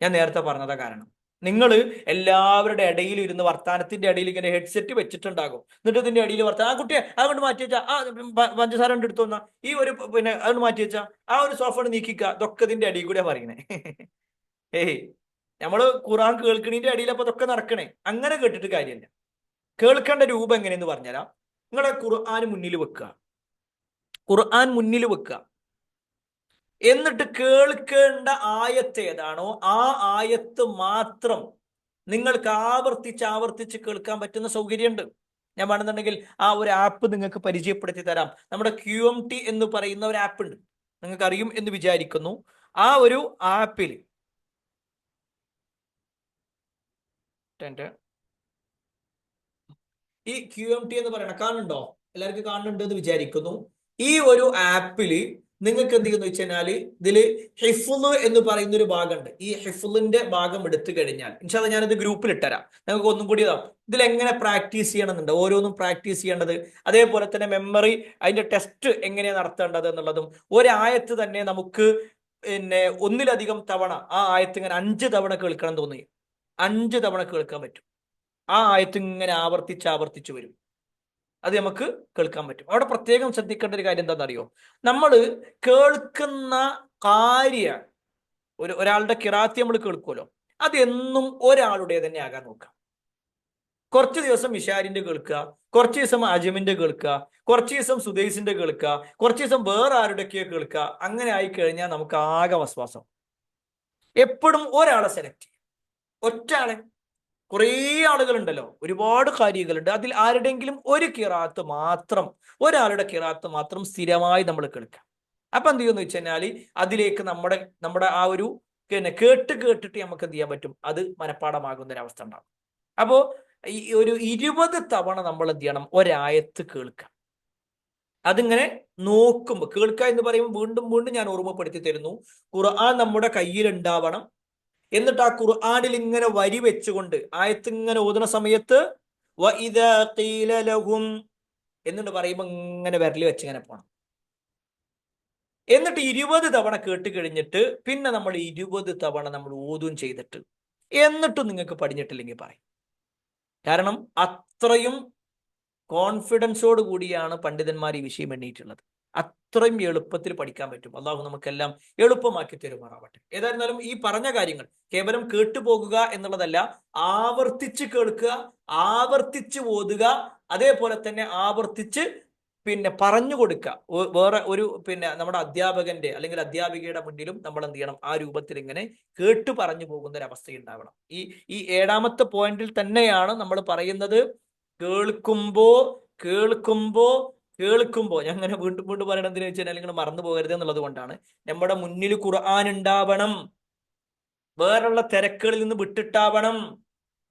ഞാൻ നേരത്തെ പറഞ്ഞതാ കാരണം. നിങ്ങൾ എല്ലാവരുടെ ഇടയിൽ ഇരുന്ന് വർത്താനത്തിന്റെ ഇടയിൽ ഇങ്ങനെ ഹെഡ്സെറ്റ് വെച്ചിട്ടുണ്ടാകും. എന്നിട്ട് ഇതിന്റെ ഇടയിൽ വർത്താനം, ആ കുട്ടിയെ അതുകൊണ്ട് മാറ്റി വെച്ചാ, ആ പഞ്ചസാര കൊണ്ട് എടുത്തു വന്നാ, ഈ ഒരു പിന്നെ അതുകൊണ്ട് മാറ്റി വെച്ചാ, ആ ഒരു സോഫ നീക്കിക്ക, ഇതൊക്കെ ഇതിന്റെ അടിയിൽ കൂടെ പറയണേ. ഏയ്, നമ്മള് ഖുർആൻ കേൾക്കണീന്റെ അടിയിൽ അപ്പൊ ഇതൊക്കെ നടക്കണേ. അങ്ങനെ കേട്ടിട്ട് കാര്യമില്ല. കേൾക്കേണ്ട രൂപം എങ്ങനെയെന്ന് പറഞ്ഞുതരാം. നിങ്ങളെ ഖുർആൻ മുന്നിൽ വെക്കുക, ഖുർആൻ മുന്നിൽ വെക്കുക. എന്നിട്ട് കേൾക്കേണ്ട ആയത്ത് ഏതാണോ ആ ആയത്ത് മാത്രം നിങ്ങൾക്ക് ആവർത്തിച്ച് ആവർത്തിച്ച് കേൾക്കാൻ പറ്റുന്ന സൗകര്യമുണ്ട്. ഞാൻ വേണമെന്നുണ്ടെങ്കിൽ ആ ഒരു ആപ്പ് നിങ്ങൾക്ക് പരിചയപ്പെടുത്തി തരാം. നമ്മുടെ QMT എന്ന് പറയുന്ന ഒരു ആപ്പ് ഉണ്ട്, നിങ്ങൾക്ക് അറിയും എന്ന് വിചാരിക്കുന്നു. ആ ഒരു ആപ്പിൽ ഈ QMT എന്ന് പറയണ കാണുന്നുണ്ടോ? എല്ലാവർക്കും കാണുന്നുണ്ട് എന്ന് വിചാരിക്കുന്നു. ഈ ഒരു ആപ്പില് നിങ്ങൾക്ക് എന്ത് ചെയ്യുന്നു വെച്ച് കഴിഞ്ഞാൽ, ഇതില് ഹിഫ്ള് എന്ന് പറയുന്ന ഒരു ഭാഗമുണ്ട്. ഈ ഹിഫ്ളിന്റെ ഭാഗം എടുത്തു കഴിഞ്ഞാൽ ഇൻഷാ അല്ലാഹ് ഞാനിത് ഗ്രൂപ്പിൽ ഇട്ടുതരാം, നിങ്ങൾക്ക് ഒന്നും കൂടി ഇതാവും. ഇതിൽ എങ്ങനെ പ്രാക്ടീസ് ചെയ്യണമെന്നുണ്ട്, ഓരോന്നും പ്രാക്ടീസ് ചെയ്യേണ്ടത്, അതേപോലെ തന്നെ മെമ്മറി അതിന്റെ ടെസ്റ്റ് എങ്ങനെയാണ് നടത്തേണ്ടത് എന്നുള്ളതും. ഒരായത്ത് തന്നെ നമുക്ക് പിന്നെ ഒന്നിലധികം തവണ ആ ആയത്ത് ഇങ്ങനെ 5 തവണ കേൾക്കണം തോന്നി 5 തവണ കേൾക്കാൻ പറ്റും. ആ ആയത്ത് ഇങ്ങനെ ആവർത്തിച്ച് ആവർത്തിച്ച് വരും, അത് നമുക്ക് കേൾക്കാൻ പറ്റും. അവിടെ പ്രത്യേകം ശ്രദ്ധിക്കേണ്ട ഒരു കാര്യം എന്താണെന്നറിയോ? നമ്മൾ കേൾക്കുന്ന കാര്യ ഒരാളുടെ കിറാത്തി നമ്മൾ കേൾക്കുമല്ലോ, അതെന്നും ഒരാളുടെ തന്നെ ആകാൻ നോക്കുക. കുറച്ച് ദിവസം മിഷാരിന്റെ കേൾക്കുക, കുറച്ച് ദിവസം അജമിന്റെ കേൾക്കുക, കുറച്ച് ദിവസം സുദൈസിന്റെ കേൾക്കുക, കുറച്ച് ദിവസം വേറെ ആരുടെയൊക്കെയോ കേൾക്കുക. അങ്ങനെ ആയി കഴിഞ്ഞാൽ നമുക്ക് ആകെ വസ്വാസം. എപ്പോഴും ഒരാളെ സെലക്ട് ചെയ്യുക, ഒറ്റ ആളെ. കുറേ ആളുകളുണ്ടല്ലോ, ഒരുപാട് കാര്യങ്ങളുണ്ട്, അതിൽ ആരുടെയെങ്കിലും ഒരു കിറാത്ത് മാത്രം, ഒരാളുടെ കിറാത്ത് മാത്രം സ്ഥിരമായി നമ്മൾ കേൾക്കുക. അപ്പൊ എന്ത് ചെയ്യുമെന്ന് വെച്ച് കഴിഞ്ഞാൽ അതിലേക്ക് നമ്മുടെ ആ ഒരു പിന്നെ കേട്ടിട്ട് നമുക്ക് എന്ത് ചെയ്യാൻ പറ്റും, അത് മനഃപ്പാടമാകുന്ന ഒരു അവസ്ഥ ഉണ്ടാകും. അപ്പോ ഈ ഒരു 20 തവണ നമ്മൾ എന്ത് ചെയ്യണം, ഒരായത്ത് കേൾക്കുക. അതിങ്ങനെ നോക്കുമ്പോൾ, കേൾക്കുക എന്ന് പറയുമ്പോൾ വീണ്ടും വീണ്ടും ഞാൻ ഓർമ്മപ്പെടുത്തി തരുന്നു, ഖുർആൻ നമ്മുടെ കയ്യിൽ ഉണ്ടാവണം. എന്നിട്ട് ആ ഖുർആനിൽ ഇങ്ങനെ വരി വെച്ചുകൊണ്ട് ആയത്ത് ഇങ്ങനെ ഓതുന്ന സമയത്ത് വഇദാ ഖീല ലഹും എന്നിട്ട് പറയുമ്പോൾ ഇങ്ങനെ വിരൽ വെച്ച് ഇങ്ങനെ പോണം. എന്നിട്ട് 20 തവണ കേട്ട് കഴിഞ്ഞിട്ട് പിന്നെ നമ്മൾ 20 തവണ നമ്മൾ ഓതും ചെയ്തിട്ട്, എന്നിട്ടും നിങ്ങൾക്ക് പഠിഞ്ഞിട്ടില്ലെങ്കിൽ പറയും. കാരണം അത്രയും കോൺഫിഡൻസോട് കൂടിയാണ് പണ്ഡിതന്മാർ ഈ വിഷയം എണ്ണീട്ടുള്ളത്. അത്രയും എളുപ്പത്തിൽ പഠിക്കാൻ പറ്റും. അള്ളാഹു നമുക്കെല്ലാം എളുപ്പമാക്കി തരുമാറാവട്ടെ. ഏതായിരുന്നാലും ഈ പറഞ്ഞ കാര്യങ്ങൾ കേവലം കേട്ടുപോകുക എന്നുള്ളതല്ല, ആവർത്തിച്ച് കേൾക്കുക, ആവർത്തിച്ച് ഓതുക, അതേപോലെ തന്നെ ആവർത്തിച്ച് പിന്നെ പറഞ്ഞു കൊടുക്കുക. വേറെ ഒരു പിന്നെ നമ്മുടെ അധ്യാപകന്റെ അല്ലെങ്കിൽ അധ്യാപികയുടെ മുന്നിലും നമ്മൾ എന്ത് ചെയ്യണം, ആ രൂപത്തിൽ ഇങ്ങനെ കേട്ടു പറഞ്ഞു പോകുന്ന ഒരു അവസ്ഥ ഉണ്ടാവണം. ഈ 7ാമത്തെ പോയിന്റിൽ തന്നെയാണ് നമ്മൾ പറയുന്നത്, കേൾക്കുമ്പോ കേൾക്കുമ്പോ കേൾക്കുമ്പോ ഞാൻ അങ്ങനെ വീണ്ടും വീണ്ടും പറയണത് എന്തിനാ വെച്ചാൽ നിങ്ങൾ മറന്നു പോകരുത് എന്നുള്ളത് കൊണ്ടാണ്. നമ്മുടെ മുന്നിൽ ഖുർആൻ ഉണ്ടാവണം, വേറുള്ള തിരക്കുകളിൽ നിന്ന് വിട്ടിട്ടാവണം.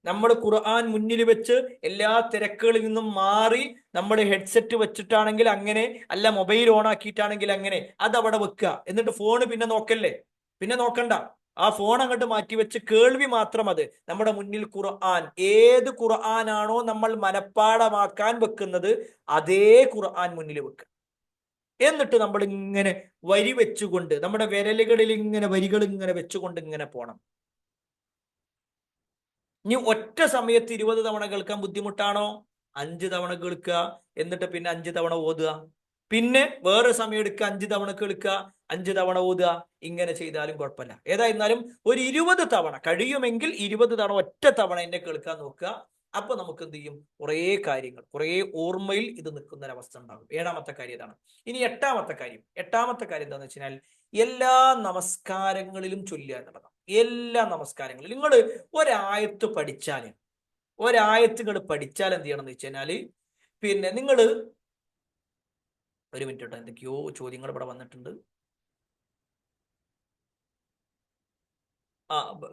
നമ്മൾ ഖുർആൻ മുന്നിൽ വെച്ച് എല്ലാ തിരക്കുകളിൽ നിന്നും മാറി നമ്മൾ ഹെഡ്സെറ്റ് വെച്ചിട്ടാണെങ്കിൽ അങ്ങനെ, അല്ല മൊബൈൽ ഓൺ ആക്കിയിട്ടാണെങ്കിൽ അങ്ങനെ, അതവിടെ വെക്കുക. എന്നിട്ട് ഫോണ് പിന്നെ നോക്കല്ലേ, പിന്നെ നോക്കണ്ട. ആ ഫോൺ അങ്ങോട്ട് മാറ്റി വെച്ച് കേൾവി മാത്രം. അത് നമ്മുടെ മുന്നിൽ ഖുർആൻ, ഏത് ഖുർആനാണോ നമ്മൾ മനഃപ്പാടമാക്കാൻ വെക്കുന്നത് അതേ ഖുർആൻ മുന്നിൽ വെക്കുക. എന്നിട്ട് നമ്മൾ ഇങ്ങനെ വരി വെച്ചുകൊണ്ട് നമ്മുടെ വിരലുകളിൽ ഇങ്ങനെ വരികൾ ഇങ്ങനെ വെച്ചുകൊണ്ട് ഇങ്ങനെ പോണം. ഇനി ഒറ്റ സമയത്ത് 20 തവണ കേൾക്കാൻ ബുദ്ധിമുട്ടാണോ, 5 തവണ കേൾക്കുക, എന്നിട്ട് പിന്നെ 5 തവണ ഓതുക, പിന്നെ വേറെ സമയം എടുക്കുക, 5 തവണ കേൾക്കുക, 5 തവണ ഓതുക. ഇങ്ങനെ ചെയ്താലും കുഴപ്പമില്ല. ഏതായിരുന്നാലും ഒരു 20 തവണ കഴിയുമെങ്കിൽ 20 തവണ ഒറ്റ തവണ എന്നെ കേൾക്കാൻ നോക്കുക. അപ്പൊ നമുക്ക് എന്ത് ചെയ്യും, കുറേ കാര്യങ്ങൾ, കുറേ ഓർമ്മയിൽ ഇത് നിൽക്കുന്ന ഒരവസ്ഥ ഉണ്ടാകും. 7ാമത്തെ കാര്യം ഇതാണ്. ഇനി 8ാമത്തെ കാര്യം എന്താണെന്ന് വെച്ച് കഴിഞ്ഞാൽ, എല്ലാ നമസ്കാരങ്ങളിലും ചൊല്ലുക എന്നുള്ളതാണ്. എല്ലാ നമസ്കാരങ്ങളിലും നിങ്ങൾ ഒരായത്ത് പഠിച്ചാൽ എന്ത് ചെയ്യണം എന്ന് വെച്ച് കഴിഞ്ഞാൽ, പിന്നെ നിങ്ങൾ ഒരു മിനിറ്റ് കേട്ടോ, എന്തൊക്കെയോ ചോദ്യങ്ങൾ ഇവിടെ വന്നിട്ടുണ്ട്.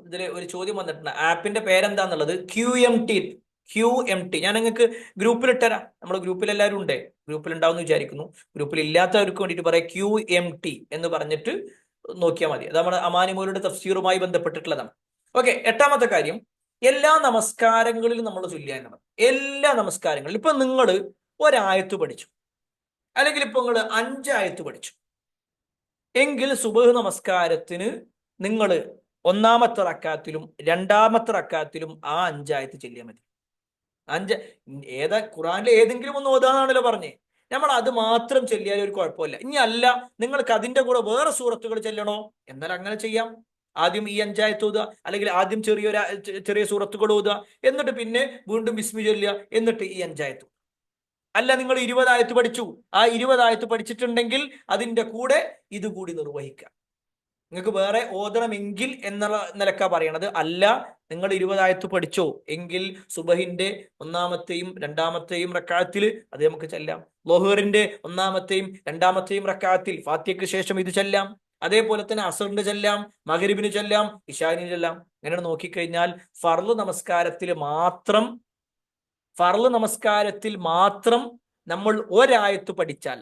ഇതിൽ ഒരു ചോദ്യം വന്നിട്ടുണ്ട്, ആപ്പിന്റെ പേരെന്താന്നുള്ളത്. QMT. ഞാൻ നിങ്ങൾക്ക് ഗ്രൂപ്പിൽ ഇട്ടുതരാം. നമ്മൾ ഗ്രൂപ്പിൽ എല്ലാവരും ഉണ്ടേ, ഗ്രൂപ്പിൽ ഉണ്ടാവും എന്ന് വിചാരിക്കുന്നു. ഗ്രൂപ്പിൽ ഇല്ലാത്തവർക്ക് വേണ്ടിയിട്ട് പറയാം, QMT എന്ന് പറഞ്ഞിട്ട് നോക്കിയാൽ മതി. അത് നമ്മുടെ അമാനിമോലുടെ തഫ്സീറുമായി ബന്ധപ്പെട്ടിട്ടുള്ളതാണ്. ഓക്കെ, എട്ടാമത്തെ കാര്യം, എല്ലാ നമസ്കാരങ്ങളിലും നമ്മൾ ചൊല്ലുക എന്നതാണ്. എല്ലാ നമസ്കാരങ്ങളിലും ഇപ്പൊ നിങ്ങൾ ഒരായത്ത് പഠിച്ചു, അല്ലെങ്കിൽ ഇപ്പൊ നിങ്ങൾ 5 ആയത്ത് പഠിച്ചു എങ്കിൽ സുബഹ് നമസ്കാരത്തിന് നിങ്ങൾ ഒന്നാമത്തെ റക്കാത്തിലും രണ്ടാമത്തെ റക്കാത്തിലും ആ 5 ആയത്ത് ചൊല്ലിയാൽ മതി. ഖുറാനിലെ ഏതെങ്കിലും ഒന്ന് ഓതാന്നാണല്ലോ പറഞ്ഞേ. നമ്മൾ അത് മാത്രം ചൊല്ലിയാൽ ഒരു കുഴപ്പമില്ല. ഇനി അല്ല, നിങ്ങൾക്ക് അതിന്റെ കൂടെ വേറെ സൂറത്തുകൾ ചെല്ലണോ, എന്നാൽ അങ്ങനെ ചെയ്യാം. ആദ്യം ഈ 5 ആയത്ത് ഓതുക, അല്ലെങ്കിൽ ആദ്യം ചെറിയ സൂറത്തുകൾ ഓതുക, എന്നിട്ട് പിന്നെ വീണ്ടും ബിസ്മി ചൊല്ലുക, എന്നിട്ട് ഈ 5 ആയത്ത്. അല്ല, നിങ്ങൾ 20 ആയത്ത് പഠിച്ചു, ആ 20 ആയത്ത് പഠിച്ചിട്ടുണ്ടെങ്കിൽ അതിന്റെ കൂടെ ഇതുകൂടി നിർവഹിക്കുക. നിങ്ങൾക്ക് വേറെ ഓതണമെങ്കിൽ എന്നുള്ള നിലക്കാ പറയണത്. അല്ല, നിങ്ങൾ 20 ആയത്ത് പഠിച്ചോ എങ്കിൽ സുബഹിന്റെ ഒന്നാമത്തെയും രണ്ടാമത്തെയും റക്അത്തിൽ അത് നമുക്ക് ചെല്ലാം. ളുഹറിന്റെ ഒന്നാമത്തെയും രണ്ടാമത്തെയും റക്അത്തിൽ ഫാത്തിഹയ്ക്ക് ശേഷം ഇത് ചെല്ലാം. അതേപോലെ തന്നെ അസറിന് ചെല്ലാം, മഗ്രിബിന് ചെല്ലാം, ഇശാഇന് ചെല്ലാം. അങ്ങനെ നോക്കിക്കഴിഞ്ഞാൽ ഫർള് നമസ്കാരത്തിൽ മാത്രം നമ്മൾ ഒരായത്ത് പഠിച്ചാൽ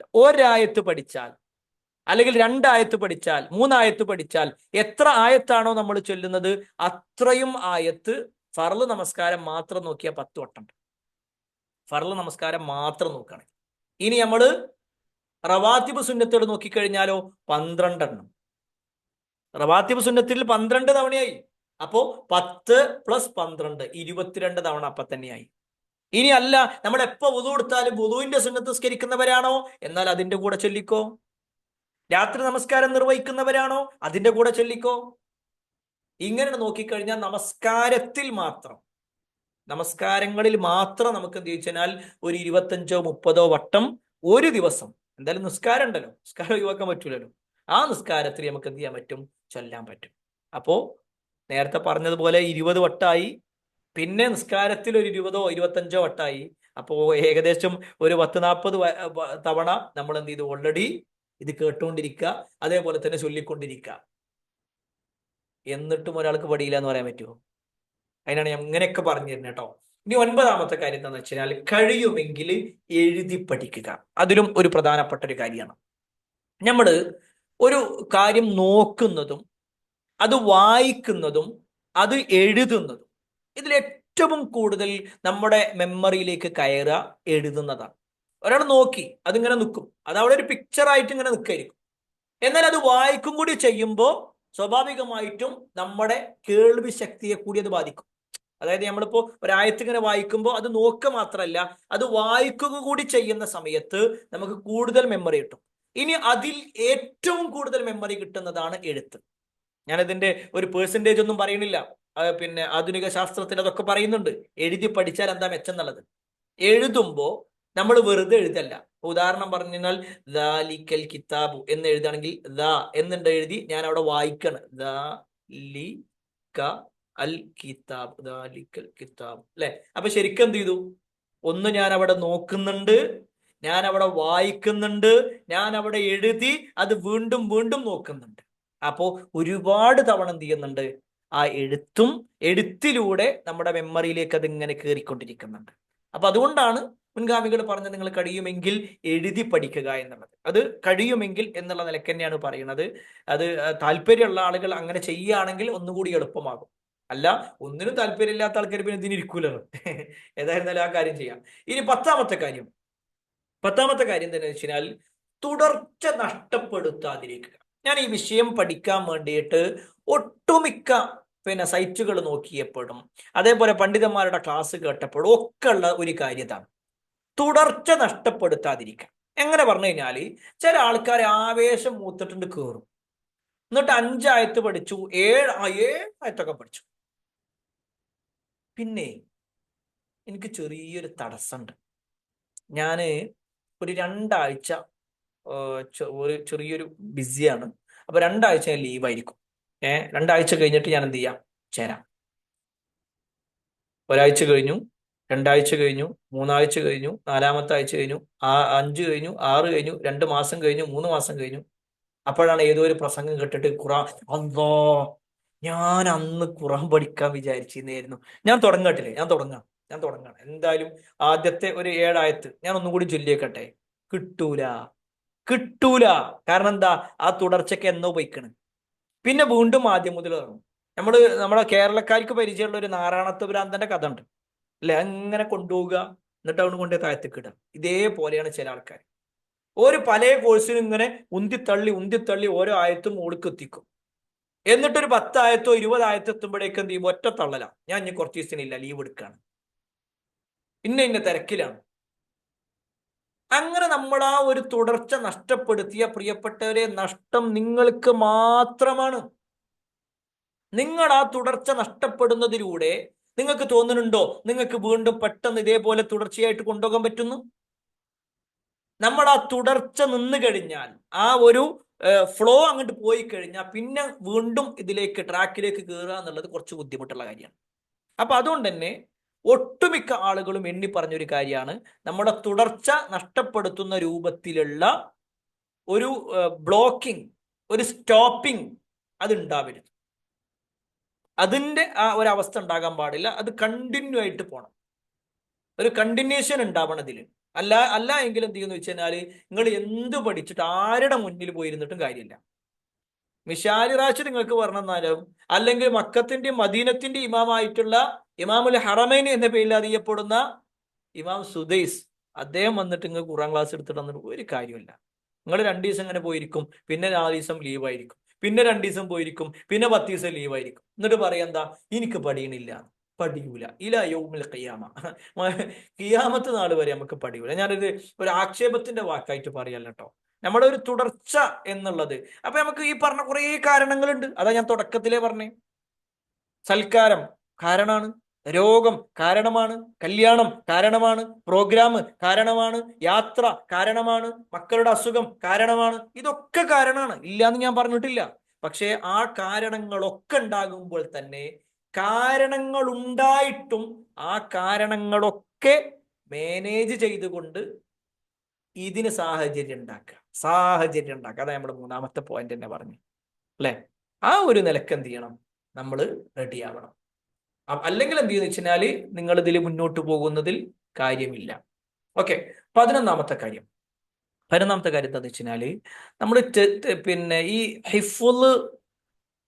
അല്ലെങ്കിൽ 2 ആയത്ത് പഠിച്ചാൽ, 3 ആയത്ത് പഠിച്ചാൽ, എത്ര ആയത്താണോ നമ്മൾ ചൊല്ലുന്നത് അത്രയും ആയത്ത് ഫർള് നമസ്കാരം മാത്രം നോക്കിയാൽ 10 വട്ടമുണ്ട്. ഫർള് നമസ്കാരം മാത്രം നോക്കുകയാണ്. ഇനി നമ്മൾ റവാത്തിബ് സുന്നത്തുകൾ നോക്കിക്കഴിഞ്ഞാലോ 12 എണ്ണം. റവാത്തിബ് സുന്നത്തിൽ 12 തവണയായി. അപ്പോ 10 + 12 22 തവണ അപ്പൊ തന്നെയായി. ഇനി അല്ല, നമ്മൾ എപ്പോ വുളു എടുത്താലും വുളുവിന്റെ സുന്നത്ത് സ്കരിക്കുന്നവരാണോ, എന്നാൽ അതിന്റെ കൂടെ ചൊല്ലിക്കോ. രാത്രി നമസ്കാരം നിർവഹിക്കുന്നവരാണോ, അതിന്റെ കൂടെ ചൊല്ലിക്കോ. ഇങ്ങനെ നോക്കിക്കഴിഞ്ഞാൽ നമസ്കാരങ്ങളിൽ മാത്രം നമുക്ക് എന്ത് ചോദിച്ചാൽ ഒരു 25-30 വട്ടം ഒരു ദിവസം, എന്തായാലും നിസ്കാരം ഉണ്ടല്ലോ, നിസ്കാരം ഒഴിവാക്കാൻ പറ്റൂലല്ലോ, ആ നിസ്കാരത്തിൽ നമുക്ക് എന്ത് ചെയ്യാൻ പറ്റും, ചൊല്ലാൻ പറ്റും. അപ്പോ നേരത്തെ പറഞ്ഞതുപോലെ 20 വട്ടമായി, പിന്നെ നിസ്കാരത്തിൽ ഒരു 20-25 വട്ടമായി. അപ്പോ ഏകദേശം ഒരു 10-40 തവണ നമ്മൾ എന്ത് ചെയ്തു, ഓൾറെഡി ഇത് കേട്ടുകൊണ്ടിരിക്കുക, അതേപോലെ തന്നെ ചൊല്ലിക്കൊണ്ടിരിക്കുക. എന്നിട്ടും ഒരാൾക്ക് പഠിയില്ല എന്ന് പറയാൻ പറ്റുമോ? അതിനാണ് ഞാൻ ഇങ്ങനെയൊക്കെ പറഞ്ഞു തരുന്നത് കേട്ടോ. ഇനി 9ാമത്തെ കാര്യം എന്താണെന്ന് വെച്ച് കഴിഞ്ഞാൽ, കഴിയുമെങ്കിൽ എഴുതി പഠിക്കുക. അതിലും ഒരു പ്രധാനപ്പെട്ട ഒരു കാര്യമാണ്. നമ്മൾ ഒരു കാര്യം നോക്കുന്നതും അത് വായിക്കുന്നതും അത് എഴുതുന്നതും, ഇതിൽ ഏറ്റവും കൂടുതൽ നമ്മുടെ മെമ്മറിയിലേക്ക് കയറുക എഴുതുന്നതാണ്. ഒരാൾ നോക്കി അതിങ്ങനെ നിൽക്കും, അത് അവിടെ ഒരു പിക്ചറായിട്ട് ഇങ്ങനെ നിൽക്കായിരിക്കും. എന്നാൽ അത് വായിക്കും കൂടി ചെയ്യുമ്പോൾ സ്വാഭാവികമായിട്ടും നമ്മുടെ കേൾവി ശക്തിയെ കൂടി അത് ബാധിക്കും. അതായത് നമ്മളിപ്പോ ഒരായത്ത് ഇങ്ങനെ വായിക്കുമ്പോൾ അത് നോക്കുക മാത്രമല്ല, അത് വായിക്കുക കൂടി ചെയ്യുന്ന സമയത്ത് നമുക്ക് കൂടുതൽ മെമ്മറി കിട്ടും. ഇനി അതിൽ ഏറ്റവും കൂടുതൽ മെമ്മറി കിട്ടുന്നതാണ് എഴുത്ത്. ഞാനിതിന്റെ ഒരു പേഴ്സൻറ്റേജ് ഒന്നും പറയണില്ല, പിന്നെ ആധുനിക ശാസ്ത്രത്തിൽ അതൊക്കെ പറയുന്നുണ്ട്, എഴുതി പഠിച്ചാൽ എന്താ മെച്ചം എന്നുള്ളത്. എഴുതുമ്പോ നമ്മൾ വെറുതെ എഴുതല്ല. ഉദാഹരണം പറഞ്ഞു കഴിഞ്ഞാൽ ദാലിക്കൽ കിതാബു എന്ന് എഴുതുകയാണെങ്കിൽ ദാ എന്നുണ്ട് എഴുതി, ഞാൻ അവിടെ വായിക്കണം, അൽ കിതാബ്, ദാലിക്കൽ കിതാബ്, അല്ലെ? അപ്പൊ ശരിക്കും എന്ത് ചെയ്തു, ഒന്ന് ഞാൻ അവിടെ നോക്കുന്നുണ്ട്, ഞാൻ അവിടെ വായിക്കുന്നുണ്ട്, ഞാൻ അവിടെ എഴുതി, അത് വീണ്ടും വീണ്ടും നോക്കുന്നുണ്ട്. അപ്പോ ഒരുപാട് തവണ എന്ത് ചെയ്യുന്നുണ്ട്, ആ എഴുത്തിലൂടെ നമ്മുടെ മെമ്മറിയിലേക്ക് അത് ഇങ്ങനെ കയറിക്കൊണ്ടിരിക്കുന്നുണ്ട്. അപ്പൊ അതുകൊണ്ടാണ് മുൻഗാമികൾ പറഞ്ഞത് നിങ്ങൾ കഴിയുമെങ്കിൽ എഴുതി പഠിക്കുക എന്നുള്ളത്. അത് കഴിയുമെങ്കിൽ എന്നുള്ള നിലയ്ക്ക് തന്നെയാണ് പറയുന്നത്. അത് താല്പര്യമുള്ള ആളുകൾ അങ്ങനെ ചെയ്യുകയാണെങ്കിൽ ഒന്നുകൂടി എളുപ്പമാകും. അല്ല, ഒന്നിനും താല്പര്യമില്ലാത്ത ആൾക്കാർ പിന്നെ ഇതിനിരിക്കൂലല്ലോ. ഏതായിരുന്നാലും ആ കാര്യം ചെയ്യാം. ഇനി 10ാമത്തെ കാര്യം എന്താണെന്ന് വെച്ച് കഴിഞ്ഞാൽ, തുടർച്ച നഷ്ടപ്പെടുത്താതിരിക്കുക. ഞാൻ ഈ വിഷയം പഠിക്കാൻ വേണ്ടിയിട്ട് ഒട്ടുമിക്ക സൈറ്റുകൾ നോക്കിയപ്പോഴും അതേപോലെ പണ്ഡിതന്മാരുടെ ക്ലാസ് കേട്ടപ്പോഴും ഒക്കെ ഉള്ള ഒരു കാര്യതാണ് തുടർച്ച നഷ്ടപ്പെടുത്താതിരിക്കുക. എങ്ങനെ പറഞ്ഞു കഴിഞ്ഞാല്, ചില ആൾക്കാർ ആവേശം മൂത്തിട്ടുണ്ട് കയറും, എന്നിട്ട് 5 ആയത്ത് പഠിച്ചു, 7 ആയത്തൊക്കെ പഠിച്ചു. പിന്നെ എനിക്ക് ചെറിയൊരു തടസ്സമുണ്ട്. ഞാന് ഒരു 2 ആഴ്ച ഒരു ചെറിയൊരു ബിസിയാണ്. അപ്പൊ 2 ആഴ്ച ഞാൻ ലീവായിരിക്കും. 2 ആഴ്ച കഴിഞ്ഞിട്ട് ഞാൻ എന്ത് ചെയ്യാം, ചേരാം. ഒരാഴ്ച കഴിഞ്ഞു, രണ്ടാഴ്ച കഴിഞ്ഞു, മൂന്നാഴ്ച കഴിഞ്ഞു, നാലാമത്തെ ആഴ്ച കഴിഞ്ഞു, 5 കഴിഞ്ഞു, 6 കഴിഞ്ഞു, 2 മാസം കഴിഞ്ഞു, 3 മാസം കഴിഞ്ഞു. അപ്പോഴാണ് ഏതോ ഒരു പ്രസംഗം കേട്ടിട്ട് ഖുറാൻ, അല്ലാ, ഞാൻ അന്ന് ഖുറാൻ പഠിക്കാൻ വിചാരിച്ചിരുന്നായിരുന്നു. ഞാൻ തുടങ്ങാണ് എന്തായാലും. ആദ്യത്തെ ഒരു 7 ആയത്ത് ഞാൻ ഒന്നും കൂടി ചൊല്ലിയേക്കട്ടെ. കിട്ടൂല, കിട്ടൂല. കാരണം എന്താ? ആ തുടർച്ചയ്ക്ക് എന്നോ പോയിക്കണ്. പിന്നെ വീണ്ടും ആദ്യം മുതൽ തുടങ്ങും. നമ്മളെ കേരളക്കാർക്ക് പരിചയമുള്ള ഒരു നാരായണത്വ ഭ്രാന്തന്റെ കഥ ഉണ്ട് അല്ലെ? അങ്ങനെ കൊണ്ടുപോവുക, എന്നിട്ട് അവിടെ കൊണ്ടേ താഴത്തേക്കിടുക. ഇതേപോലെയാണ് ചില ആൾക്കാർ. ഒരു പല കോഴ്സിനും ഇങ്ങനെ ഉന്തിത്തള്ളി ഉന്തിത്തള്ളി ഓരോ ആയത്തും ഓടിക്ക് എത്തിക്കും. എന്നിട്ടൊരു 10 ആയത്തോ 20 ആയത്തോ എത്തുമ്പോഴേക്കും എന്ത് ചെയ്യും? ഒറ്റ തള്ളല, ഞാൻ ഇനി കുറച്ച് ദിവസത്തിനില്ല, ലീവ് എടുക്കുകയാണ്, ഇന്ന തിരക്കിലാണ്. അങ്ങനെ നമ്മൾ ആ ഒരു തുടർച്ച നഷ്ടപ്പെടുത്തിയ പ്രിയപ്പെട്ടവരെ, നഷ്ടം നിങ്ങൾക്ക് മാത്രമാണ്. നിങ്ങൾ ആ തുടർച്ച നഷ്ടപ്പെടുന്നതിലൂടെ നിങ്ങൾക്ക് തോന്നുന്നുണ്ടോ നിങ്ങൾക്ക് വീണ്ടും പെട്ടെന്ന് ഇതേപോലെ തുടർച്ചയായിട്ട് കൊണ്ടുപോകാൻ പറ്റുന്നു? നമ്മൾ ആ തുടർച്ച നിന്ന് കഴിഞ്ഞാൽ, ആ ഒരു ഫ്ലോ അങ്ങോട്ട് പോയി കഴിഞ്ഞാൽ, പിന്നെ വീണ്ടും ഇതിലേക്ക് ട്രാക്കിലേക്ക് കയറുക എന്നുള്ളത് കുറച്ച് ബുദ്ധിമുട്ടുള്ള കാര്യമാണ്. അപ്പൊ അതുകൊണ്ട് തന്നെ ഒട്ടുമിക്ക ആളുകളും എണ്ണി പറഞ്ഞൊരു കാര്യമാണ്, നമ്മുടെ തുടർച്ച നഷ്ടപ്പെടുത്തുന്ന രൂപത്തിലുള്ള ഒരു ബ്ലോക്കിംഗ്, ഒരു സ്റ്റോപ്പിംഗ് അതുണ്ടാവരുത്. അതിൻ്റെ ആ ഒരവസ്ഥ ഉണ്ടാകാൻ പാടില്ല. അത് കണ്ടിന്യൂ ആയിട്ട് പോകണം, ഒരു കണ്ടിന്യൂഷൻ ഉണ്ടാവണം ഇതിൽ. അല്ല എങ്കിൽ എന്ത് ചെയ്യുന്നു വെച്ച് കഴിഞ്ഞാൽ, നിങ്ങൾ എന്ത് പഠിച്ചിട്ട് ആരുടെ മുന്നിൽ പോയിരുന്നിട്ടും കാര്യമില്ല. മിശാലി റാഷിദ് നിങ്ങൾക്ക് പറഞ്ഞാലും, അല്ലെങ്കിൽ മക്കത്തിന്റെയും മദീനത്തിന്റെയും ഇമാമായിട്ടുള്ള ഇമാമുൽ ഹറമൈൻ എന്ന പേരിൽ അറിയപ്പെടുന്ന ഇമാം സുദൈസ്, അദ്ദേഹം വന്നിട്ട് നിങ്ങൾ ഖുറാൻ ക്ലാസ് എടുത്തിട്ട് വന്നിട്ട് ഒരു കാര്യമില്ല. നിങ്ങൾ 2 ദിവസം ഇങ്ങനെ പോയിരിക്കും, പിന്നെ 4 ദിവസം ലീവായിരിക്കും, പിന്നെ 2 ദിവസം പോയിരിക്കും, പിന്നെ 10 ദിവസം ലീവായിരിക്കും. എന്നിട്ട് പറയാ എന്താ? എനിക്ക് പഠിയണില്ല. പഠിയൂല ഇല യൗമിൽ ഖിയാമ. ഖിയാമത്ത് നാൾ വരെ നമുക്ക് പഠിയൂല. ഞാനിത് ഒരു ആക്ഷേപത്തിന്റെ വാക്കായിട്ട് പറയല്ല കേട്ടോ. നമ്മുടെ ഒരു തുടർച്ച എന്നുള്ളത്, അപ്പൊ നമുക്ക് ഈ പറഞ്ഞ കുറേ കാരണങ്ങളുണ്ട്. അതാ ഞാൻ തുടക്കത്തിലേ പറഞ്ഞേ. സൽക്കാരം കാരണമാണ്, രോഗം കാരണമാണ്, കല്യാണം കാരണമാണ്, പ്രോഗ്രാം കാരണമാണ്, യാത്ര കാരണമാണ്, മക്കളുടെ അസുഖം കാരണമാണ്. ഇതൊക്കെ കാരണമാണ്, ഇല്ലാന്ന് ഞാൻ പറഞ്ഞിട്ടില്ല. പക്ഷേ ആ കാരണങ്ങളൊക്കെ ഉണ്ടാകുമ്പോൾ തന്നെ, കാരണങ്ങൾ ഉണ്ടായിട്ടും ആ കാരണങ്ങളൊക്കെ മാനേജ് ചെയ്തുകൊണ്ട് ഇതിന് സാഹചര്യം ഉണ്ടാക്കുക. അതാണ് നമ്മുടെ 3-ാമത്തെ പോയിന്റ് തന്നെ പറഞ്ഞു അല്ലെ? ആ ഒരു നിലക്ക് എന്ത് ചെയ്യണം? നമ്മൾ റെഡി ആവണം. അല്ലെങ്കിൽ എന്ത് ചെയ്യുന്ന വെച്ചാൽ നിങ്ങൾ ഇതിൽ മുന്നോട്ട് പോകുന്നതിൽ കാര്യമില്ല. ഓക്കെ. 11-ാമത്തെ കാര്യം എന്താന്ന് വെച്ചാൽ, നമ്മൾ പിന്നെ ഈ ഹിഫ്ള്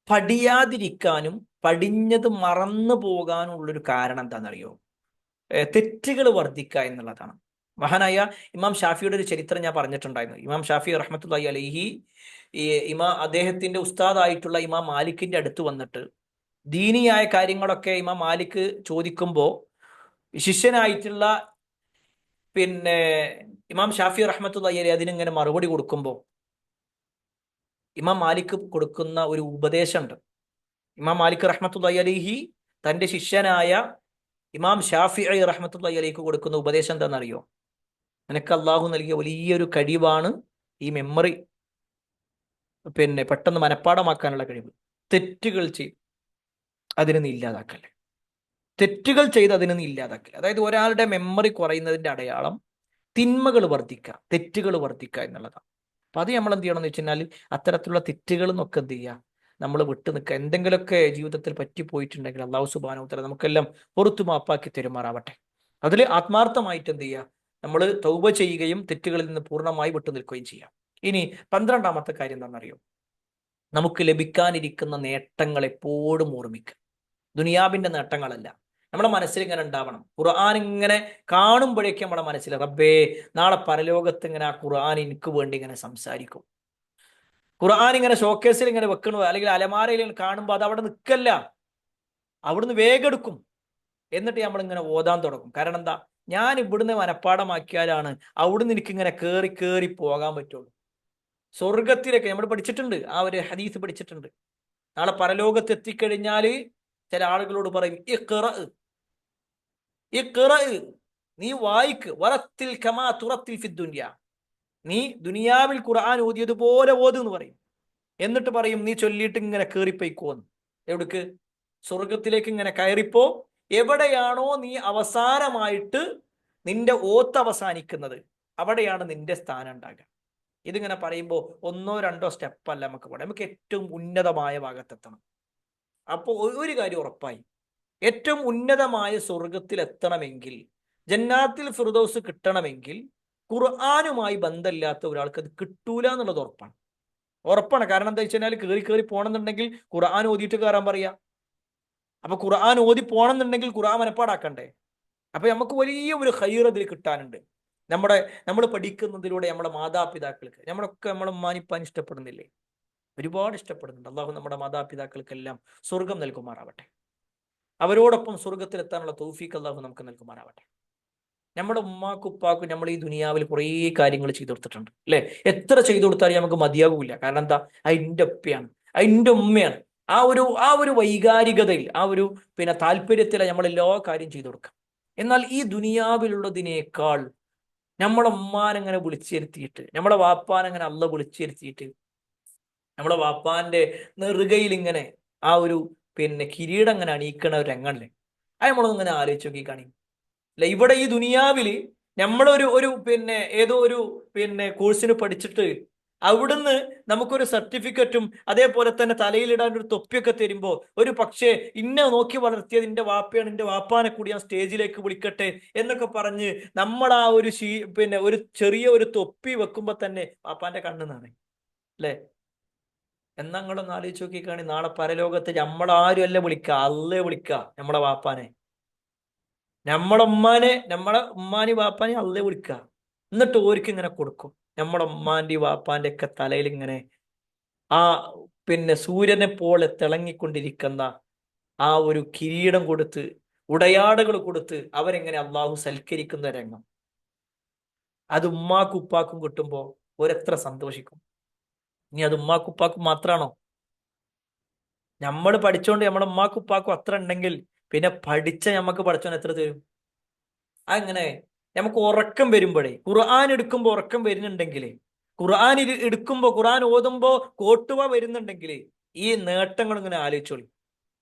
പഠിയാതിരിക്കാനും പഠിഞ്ഞത് മറന്നു പോകാനുള്ളൊരു കാരണം എന്താണെന്നറിയോ? തെറ്റുകൾ വർദ്ധിക്കുക എന്നുള്ളതാണ്. മഹാനായ ഇമാം ഷാഫിയുടെ ഒരു ചരിത്രം ഞാൻ പറഞ്ഞിട്ടുണ്ടായിരുന്നു. ഇമാം ഷാഫി റഹ്മത്തുള്ളാഹി അലൈഹി, അദ്ദേഹത്തിന്റെ ഉസ്താദായിട്ടുള്ള ഇമാം മാലിക്കിന്റെ അടുത്ത് വന്നിട്ട് ദീനിയായ കാര്യങ്ങളൊക്കെ ഇമാം മാലിക് ചോദിക്കുമ്പോൾ, ശിഷ്യനായിട്ടുള്ള പിന്നെ ഇമാം ഷാഫി റഹ്മത്തുള്ളാഹി അലൈഹി അതിനിങ്ങനെ മറുപടി കൊടുക്കുമ്പോൾ, ഇമാം മാലിക് കൊടുക്കുന്ന ഒരു ഉപദേശമുണ്ട്. ഇമാം മാലിക് റഹ്മത്തുള്ളാഹി അലൈഹി തന്റെ ശിഷ്യനായ ഇമാം ഷാഫി റഹ്മത്തുള്ളാഹി അലൈഹി കൊടുക്കുന്ന ഉപദേശം എന്താണെന്നറിയോ? നിനക്ക് അള്ളാഹു നൽകിയ വലിയൊരു കഴിവാണ് ഈ മെമ്മറി, പിന്നെ പെട്ടെന്ന് മനഃപ്പാടമാക്കാനുള്ള കഴിവ്. തെറ്റുകൾ ചെയ്ത് അതിനെ നീ ഇല്ലാതാക്കല്ലേ. അതായത് ഒരാളുടെ മെമ്മറി കുറയുന്നതിന്റെ അടയാളം തിന്മകൾ വർദ്ധിക്കുക, തെറ്റുകൾ വർദ്ധിക്കുക എന്നുള്ളതാണ്. അപ്പൊ അത് നമ്മൾ എന്ത് ചെയ്യണം എന്ന് വെച്ച് കഴിഞ്ഞാൽ, അത്തരത്തിലുള്ള തെറ്റുകൾ നിന്നൊക്കെ എന്ത് ചെയ്യുക? നമ്മൾ വിട്ടു നിൽക്കുക. എന്തെങ്കിലുമൊക്കെ ജീവിതത്തിൽ പറ്റിപ്പോയിട്ടുണ്ടെങ്കിൽ അള്ളാഹു സുബ്ഹാനഹു വ തആല നമുക്കെല്ലാം പുറത്തു മാപ്പാക്കി തെരുമാറാവട്ടെ. അതിൽ ആത്മാർത്ഥമായിട്ട് എന്ത് ചെയ്യുക? നമ്മൾ തൗബ ചെയ്യുകയും തെറ്റുകളിൽ നിന്ന് പൂർണ്ണമായി വിട്ടു നിൽക്കുകയും ചെയ്യാം. ഇനി 12-ാമത്തെ കാര്യം എന്താണെന്നറിയോ? നമുക്ക് ലഭിക്കാനിരിക്കുന്ന നേട്ടങ്ങൾ എപ്പോഴും ഓർമ്മിക്കുക. ദുനിയാവിന്റെ നേട്ടങ്ങളല്ല, നമ്മുടെ മനസ്സിൽ ഇങ്ങനെ ഉണ്ടാവണം. ഖുർആൻ ഇങ്ങനെ കാണുമ്പോഴേക്കും നമ്മുടെ മനസ്സിൽ, റബ്ബേ, നാളെ പരലോകത്ത് ഇങ്ങനെ ആ ഖുർആൻ എനിക്ക് വേണ്ടി ഇങ്ങനെ സംസാരിക്കും. ഖുർആൻ ഇങ്ങനെ ഷോക്കേസിൽ ഇങ്ങനെ വെക്കണോ, അല്ലെങ്കിൽ അലമാരയിൽ കാണുമ്പോൾ അത് അവിടെ നിൽക്കല്ല, അവിടുന്ന് വേഗം എടുക്കും. എന്നിട്ട് നമ്മൾ ഇങ്ങനെ ഓതാൻ തുടങ്ങും. കാരണം എന്താ? ഞാൻ ഇവിടുന്ന് മനഃപ്പാടമാക്കിയാലാണ് അവിടുന്ന് എനിക്കിങ്ങനെ കയറി കയറി പോകാൻ പറ്റുള്ളൂ. സ്വർഗത്തിലൊക്കെ നമ്മൾ പഠിച്ചിട്ടുണ്ട്, ആ ഒരു ഹദീസ് പഠിച്ചിട്ടുണ്ട്. നാളെ പരലോകത്ത് എത്തിക്കഴിഞ്ഞാൽ ചില ആളുകളോട് പറയും, നീ വായിക്ക്, വറത്തിൽ കമാ തുറത്തിൽ ഫി ദുനിയ, നീ ദുനിയാവിൽ ഖുർആൻ ഓതിയതുപോലെ ഓത് എന്ന് പറയും. എന്നിട്ട് പറയും, നീ ചൊല്ലിയിട്ട് ഇങ്ങനെ കയറിപ്പോയിക്കോന്ന്. എവിടേക്ക്? സ്വർഗത്തിലേക്ക് ഇങ്ങനെ കയറിപ്പോ, എവിടെയാണോ നീ അവസാനമായിട്ട് നിന്റെ ഓത്ത് അവസാനിക്കുന്നത് അവിടെയാണ് നിന്റെ സ്ഥാനം ഉണ്ടാകുക. ഇതിങ്ങനെ പറയുമ്പോൾ ഒന്നോ രണ്ടോ സ്റ്റെപ്പല്ല നമുക്ക് പറയാം, നമുക്ക് ഏറ്റവും ഉന്നതമായ ഭാഗത്തെത്തണം. അപ്പോൾ ഒരു കാര്യം ഉറപ്പായി, ഏറ്റവും ഉന്നതമായ സ്വർഗത്തിൽ എത്തണമെങ്കിൽ, ജന്നാത്തിൽ ഫിർദൗസ് കിട്ടണമെങ്കിൽ ഖുർആനുമായി ബന്ധമില്ലാത്ത ഒരാൾക്ക് അത് കിട്ടൂല എന്നുള്ളത് ഉറപ്പാണ്. ഉറപ്പാണ്. കാരണം എന്താ വെച്ച് കഴിഞ്ഞാൽ കയറി പോകണമെന്നുണ്ടെങ്കിൽ ഖുർആൻ ഓതിയിട്ട് കയറാൻ പറയാ. അപ്പൊ ഖുർആൻ ഓതി പോകണമെന്നുണ്ടെങ്കിൽ ഖുർആൻ മനപ്പാടാക്കണ്ടേ? അപ്പൊ നമുക്ക് വലിയ ഒരു ഖൈർ അതിൽ കിട്ടാനുണ്ട്. നമ്മൾ പഠിക്കുന്നതിലൂടെ നമ്മുടെ മാതാപിതാക്കൾക്ക്, നമ്മളെ ഉമ്മാനിപ്പാൻ ഇഷ്ടപ്പെടുന്നില്ലേ? ഒരുപാട് ഇഷ്ടപ്പെടുന്നുണ്ട്. അള്ളാഹു നമ്മുടെ മാതാപിതാക്കൾക്കെല്ലാം സ്വർഗം നൽകുമാറാവട്ടെ. അവരോടൊപ്പം സ്വർഗത്തിലെത്താനുള്ള തൗഫീഖ് അള്ളാഹു നമുക്ക് നൽകുമാറാവട്ടെ. നമ്മുടെ ഉമ്മാക്കും ഉപ്പാക്കും നമ്മൾ ഈ ദുനിയാവിൽ കുറേ കാര്യങ്ങൾ ചെയ്തു കൊടുത്തിട്ടുണ്ട് അല്ലെ? എത്ര ചെയ്തു കൊടുത്താലും നമുക്ക് മതിയാകൂല. കാരണം എന്താ? അതിൻ്റെ ഉപ്പയാണ്, അതിൻ്റെ ഉമ്മയാണ്. ആ ഒരു വൈകാരികതയിൽ, ആ ഒരു താല്പര്യത്തിലാണ് നമ്മൾ എല്ലാ കാര്യം ചെയ്തു കൊടുക്കുക. എന്നാൽ ഈ ദുനിയാവിലുള്ളതിനേക്കാൾ നമ്മളെ ഉമ്മാനെങ്ങനെ വിളിച്ചിരുത്തിയിട്ട്, നമ്മളെ വാപ്പാനെങ്ങനെ അള്ള വിളിച്ചിരുത്തിയിട്ട്, നമ്മളെ വാപ്പാന്റെ നെറുകയിൽ ഇങ്ങനെ ആ ഒരു കിരീടം അങ്ങനെ അണിയിക്കണ ഒരു രംഗമല്ലേ, അത് നമ്മളൊന്നിങ്ങനെ ആലോചിച്ച് നോക്കി കാണി. അല്ല, ഇവിടെ ഈ ദുനിയാവില് നമ്മളൊരു ഒരു ഏതോ ഒരു കോഴ്സിന് പഠിച്ചിട്ട് അവിടുന്ന് നമുക്കൊരു സർട്ടിഫിക്കറ്റും അതേപോലെ തന്നെ തലയിലിടാൻ ഒരു തൊപ്പിയൊക്കെ തരുമ്പോ, ഒരു പക്ഷേ ഇന്നെ നോക്കി വളർത്തിയത് എന്റെ വാപ്പയാണ്, എന്റെ വാപ്പാനെ കൂടി ഞാൻ സ്റ്റേജിലേക്ക് വിളിക്കട്ടെ എന്നൊക്കെ പറഞ്ഞ് നമ്മൾ ആ ഒരു ഒരു ചെറിയ ഒരു തൊപ്പി വെക്കുമ്പോ തന്നെ വാപ്പാന്റെ കണ്ണെന്നാണ് അല്ലെ? എന്നാ നിങ്ങളൊന്ന് ആലോചിച്ച് നോക്കിക്കാണി, നാളെ പരലോകത്ത് നമ്മളാരും അല്ല വിളിക്കുക, അല്ലേ വിളിക്കുക നമ്മളെ വാപ്പാനെ. നമ്മളെ ഉമ്മാനെ വാപ്പാനെ അല്ലേ വിളിക്കുക. എന്നിട്ട് ഓർക്ക് ഇങ്ങനെ കൊടുക്കും. നമ്മളെ ഉമ്മാന്റെ വാപ്പാന്റെ ഒക്കെ തലയിൽ ഇങ്ങനെ ആ സൂര്യനെ പോലെ തിളങ്ങിക്കൊണ്ടിരിക്കുന്ന ആ ഒരു കിരീടം കൊടുത്ത്, ഉടയാടകൾ കൊടുത്ത് അവരെങ്ങനെ അള്ളാഹു സൽക്കരിക്കുന്ന രംഗം, അത് ഉമ്മാക്കും ഉപ്പാക്കും കിട്ടുമ്പോ ഒരെത്ര സന്തോഷിക്കും. ഇനി അത് ഉമ്മാക്കും ഉപ്പാക്കും മാത്രാണോ? നമ്മൾ പഠിച്ചോണ്ട് നമ്മുടെ ഉമ്മാക്കും ഉപ്പാക്കും അത്ര ഉണ്ടെങ്കിൽ പിന്നെ പഠിച്ച നമുക്ക് പഠിച്ചോൻ എത്ര തരും? അങ്ങനെ നമുക്ക് ഉറക്കം വരുമ്പോഴേ, ഖുർആൻ എടുക്കുമ്പോൾ ഉറക്കം വരുന്നുണ്ടെങ്കിൽ, ഖുർആൻ എടുക്കുമ്പോ, ഖുർആൻ ഓതുമ്പോ കോട്ടുവ വരുന്നുണ്ടെങ്കിൽ, ഈ നേട്ടങ്ങൾ ഇങ്ങനെ ആലോചിച്ചോളി.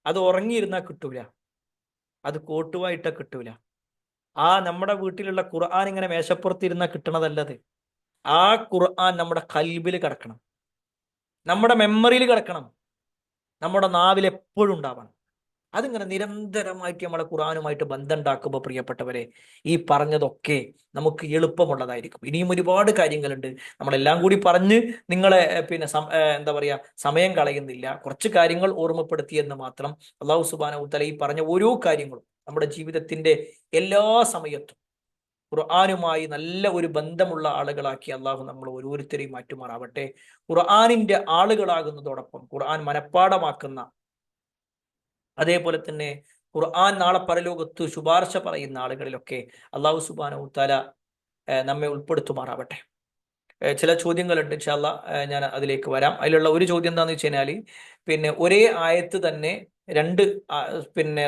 അത് ഉറങ്ങിയിരുന്നാൽ കിട്ടൂല, അത് കോട്ടുവ ഇട്ടാ കിട്ടൂല. ആ നമ്മുടെ വീട്ടിലുള്ള ഖുർആൻ ഇങ്ങനെ മേശപ്പുറത്തിരുന്നാൽ കിട്ടണതല്ലത്. ആ ഖുർആൻ നമ്മുടെ കൽബിൽ കിടക്കണം, നമ്മുടെ മെമ്മറിയിൽ കിടക്കണം, നമ്മുടെ നാവിൽ എപ്പോഴും ഉണ്ടാവണം. അതിങ്ങനെ നിരന്തരമായിട്ട് നമ്മളെ ഖുർആനുമായിട്ട് ബന്ധം ഉണ്ടാക്കുമ്പോൾ പ്രിയപ്പെട്ടവരെ, ഈ പറഞ്ഞതൊക്കെ നമുക്ക് എളുപ്പമുള്ളതായിരിക്കും. ഇനിയും ഒരുപാട് കാര്യങ്ങളുണ്ട്, നമ്മളെല്ലാം കൂടി പറഞ്ഞ് നിങ്ങളെ എന്താ പറയാ, സമയം കളയുന്നില്ല. കുറച്ച് കാര്യങ്ങൾ ഓർമ്മപ്പെടുത്തിയെന്ന് മാത്രം. അള്ളാഹു സുബ്ഹാനഹു വ തആല ഈ പറഞ്ഞ ഓരോ കാര്യങ്ങളും നമ്മുടെ ജീവിതത്തിന്റെ എല്ലാ സമയത്തും ഖുർആനുമായി നല്ല ഒരു ബന്ധമുള്ള ആളുകളാക്കി അള്ളാഹു നമ്മൾ ഓരോരുത്തരെയും മാറ്റുമാറാവട്ടെ. ഖുർആനിന്റെ ആളുകളാകുന്നതോടൊപ്പം ഖുർആൻ മനഃപ്പാടമാക്കുന്ന, അതേപോലെ തന്നെ ഖുർആൻ നാളെ പരലോകത്ത് ശുപാർശ പറയുന്ന ആളുകളിലൊക്കെ അള്ളാഹു സുബ്ഹാനഹു വ തആല നമ്മെ ഉൾപ്പെടുത്തുമാറാവട്ടെ. ചില ചോദ്യങ്ങളുണ്ട്, ഇൻഷാ അല്ലാഹ് ഞാൻ അതിലേക്ക് വരാം. അതിലുള്ള ഒരു ചോദ്യം എന്താണെന്ന് വെച്ച് കഴിഞ്ഞാൽ, ഒരേ ആയത്ത് തന്നെ രണ്ട്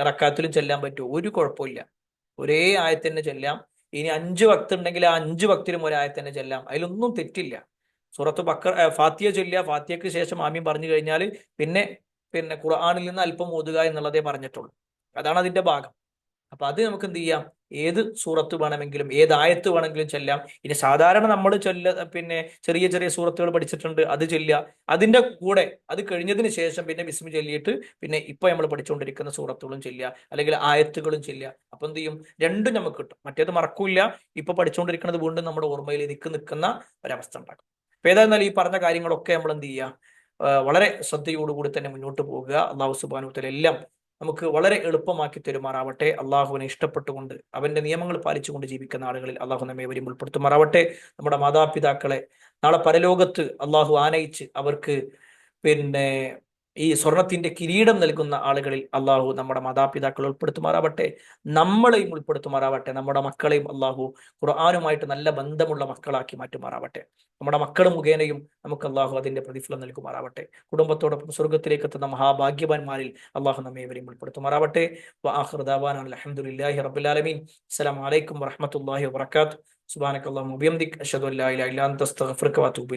റക്കാത്തിലും ചെല്ലാൻ പറ്റുമോ? ഒരു കുഴപ്പമില്ല, ഒരേ ആയത്ത് തന്നെ ചെല്ലാം. ഇനി 5 വക്ത് ഉണ്ടെങ്കിൽ ആ 5 വക്തിലും ഒരായത്ത് തന്നെ ചെല്ലാം, അതിലൊന്നും തെറ്റില്ല. സൂറത്ത് ഫാത്തിഹ ചൊല്ലുക, ഫാത്തിഹയ്ക്ക് ശേഷം ആമീൻ പറഞ്ഞു കഴിഞ്ഞാൽ പിന്നെ ഖുർആനിൽ നിന്ന് അല്പം ഓതുക എന്നുള്ളതേ പറഞ്ഞിട്ടുള്ളൂ. അതാണ് അതിന്റെ ഭാഗം. അപ്പൊ അത് നമുക്ക് എന്ത് ചെയ്യാം, ഏത് സൂറത്ത് വേണമെങ്കിലും ഏത് ആയത്ത് വേണമെങ്കിലും ചെല്ലാം. ഇനി സാധാരണ നമ്മൾ ചെറിയ ചെറിയ സൂറത്തുകൾ പഠിച്ചിട്ടുണ്ട്, അത് ചെല്ലുക. അതിന്റെ കൂടെ അത് കഴിഞ്ഞതിന് ശേഷം ബിസ്മി ചൊല്ലിയിട്ട് ഇപ്പൊ നമ്മൾ പഠിച്ചുകൊണ്ടിരിക്കുന്ന സൂറത്തുകളും ചെല്ലുക, അല്ലെങ്കിൽ ആയത്തുകളും ചെല്ലുക. അപ്പൊ എന്ത് ചെയ്യും, രണ്ടും നമുക്ക് കിട്ടും. മറ്റേത് മറക്കൂല, ഇപ്പൊ പഠിച്ചുകൊണ്ടിരിക്കുന്നത് വീണ്ടും നമ്മുടെ ഓർമ്മയിൽ നിൽക്കുന്ന ഒരവസ്ഥ ഉണ്ടാക്കും. അപ്പൊ ഏതായിരുന്നാലും ഈ പറഞ്ഞ കാര്യങ്ങളൊക്കെ നമ്മൾ എന്ത് ചെയ്യുക, വളരെ ശ്രദ്ധയോടുകൂടി തന്നെ മുന്നോട്ട് പോകുക. അള്ളാഹു സുബ്ഹാനഹു വ തആല എല്ലാം നമുക്ക് വളരെ എളുപ്പമാക്കി തരുമാറാവട്ടെ. അള്ളാഹുവിനെ ഇഷ്ടപ്പെട്ടുകൊണ്ട് അവന്റെ നിയമങ്ങൾ പാലിച്ചുകൊണ്ട് ജീവിക്കുന്ന ആളുകളിൽ അള്ളാഹു നമ്മെ വരും ഉൾപ്പെടുത്തുമാറാവട്ടെ. നമ്മുടെ മാതാപിതാക്കളെ നാളെ പരലോകത്ത് അള്ളാഹു ആനയിച്ച് അവർക്ക് ഈ സ്വർണത്തിന്റെ കിരീടം നൽകുന്ന ആളുകളിൽ അള്ളാഹു നമ്മുടെ മാതാപിതാക്കളെ ഉൾപ്പെടുത്തുമാറാവട്ടെ. നമ്മളെയും ഉൾപ്പെടുത്തുമാറാവട്ടെ. നമ്മുടെ മക്കളെയും അള്ളാഹു ഖുർആനുമായിട്ട് നല്ല ബന്ധമുള്ള മക്കളാക്കി മാറ്റുമാറാവട്ടെ. നമ്മുടെ മക്കൾ മുഖേനയും നമുക്ക് അള്ളാഹു അതിന്റെ പ്രതിഫലം നൽകുമാറാവട്ടെ. കുടുംബത്തോടൊപ്പം സ്വർഗത്തിലേക്ക് എത്തുന്ന മഹാഭാഗ്യവാന്മാരിൽ അള്ളാഹു നമ്മെ ഇവരെയും ഉൾപ്പെടുത്തുമാറാവട്ടെ. വആഖിറു ദഅവാനാ അൽഹംദുലില്ലാഹി റബ്ബിൽ ആലമീൻ. അസ്സലാമു അലൈക്കും വറഹ്മത്തുള്ളാഹി വബറകാതുഹു. സുബ്ഹാനകല്ലാഹുമ്മ വബിഹംദിക അഷ്ഹദു അൻ ലാ ഇലാഹ ഇല്ലാ അൻത അസ്തഗ്ഫിറുക വഅതൂബു ഇലൈക്.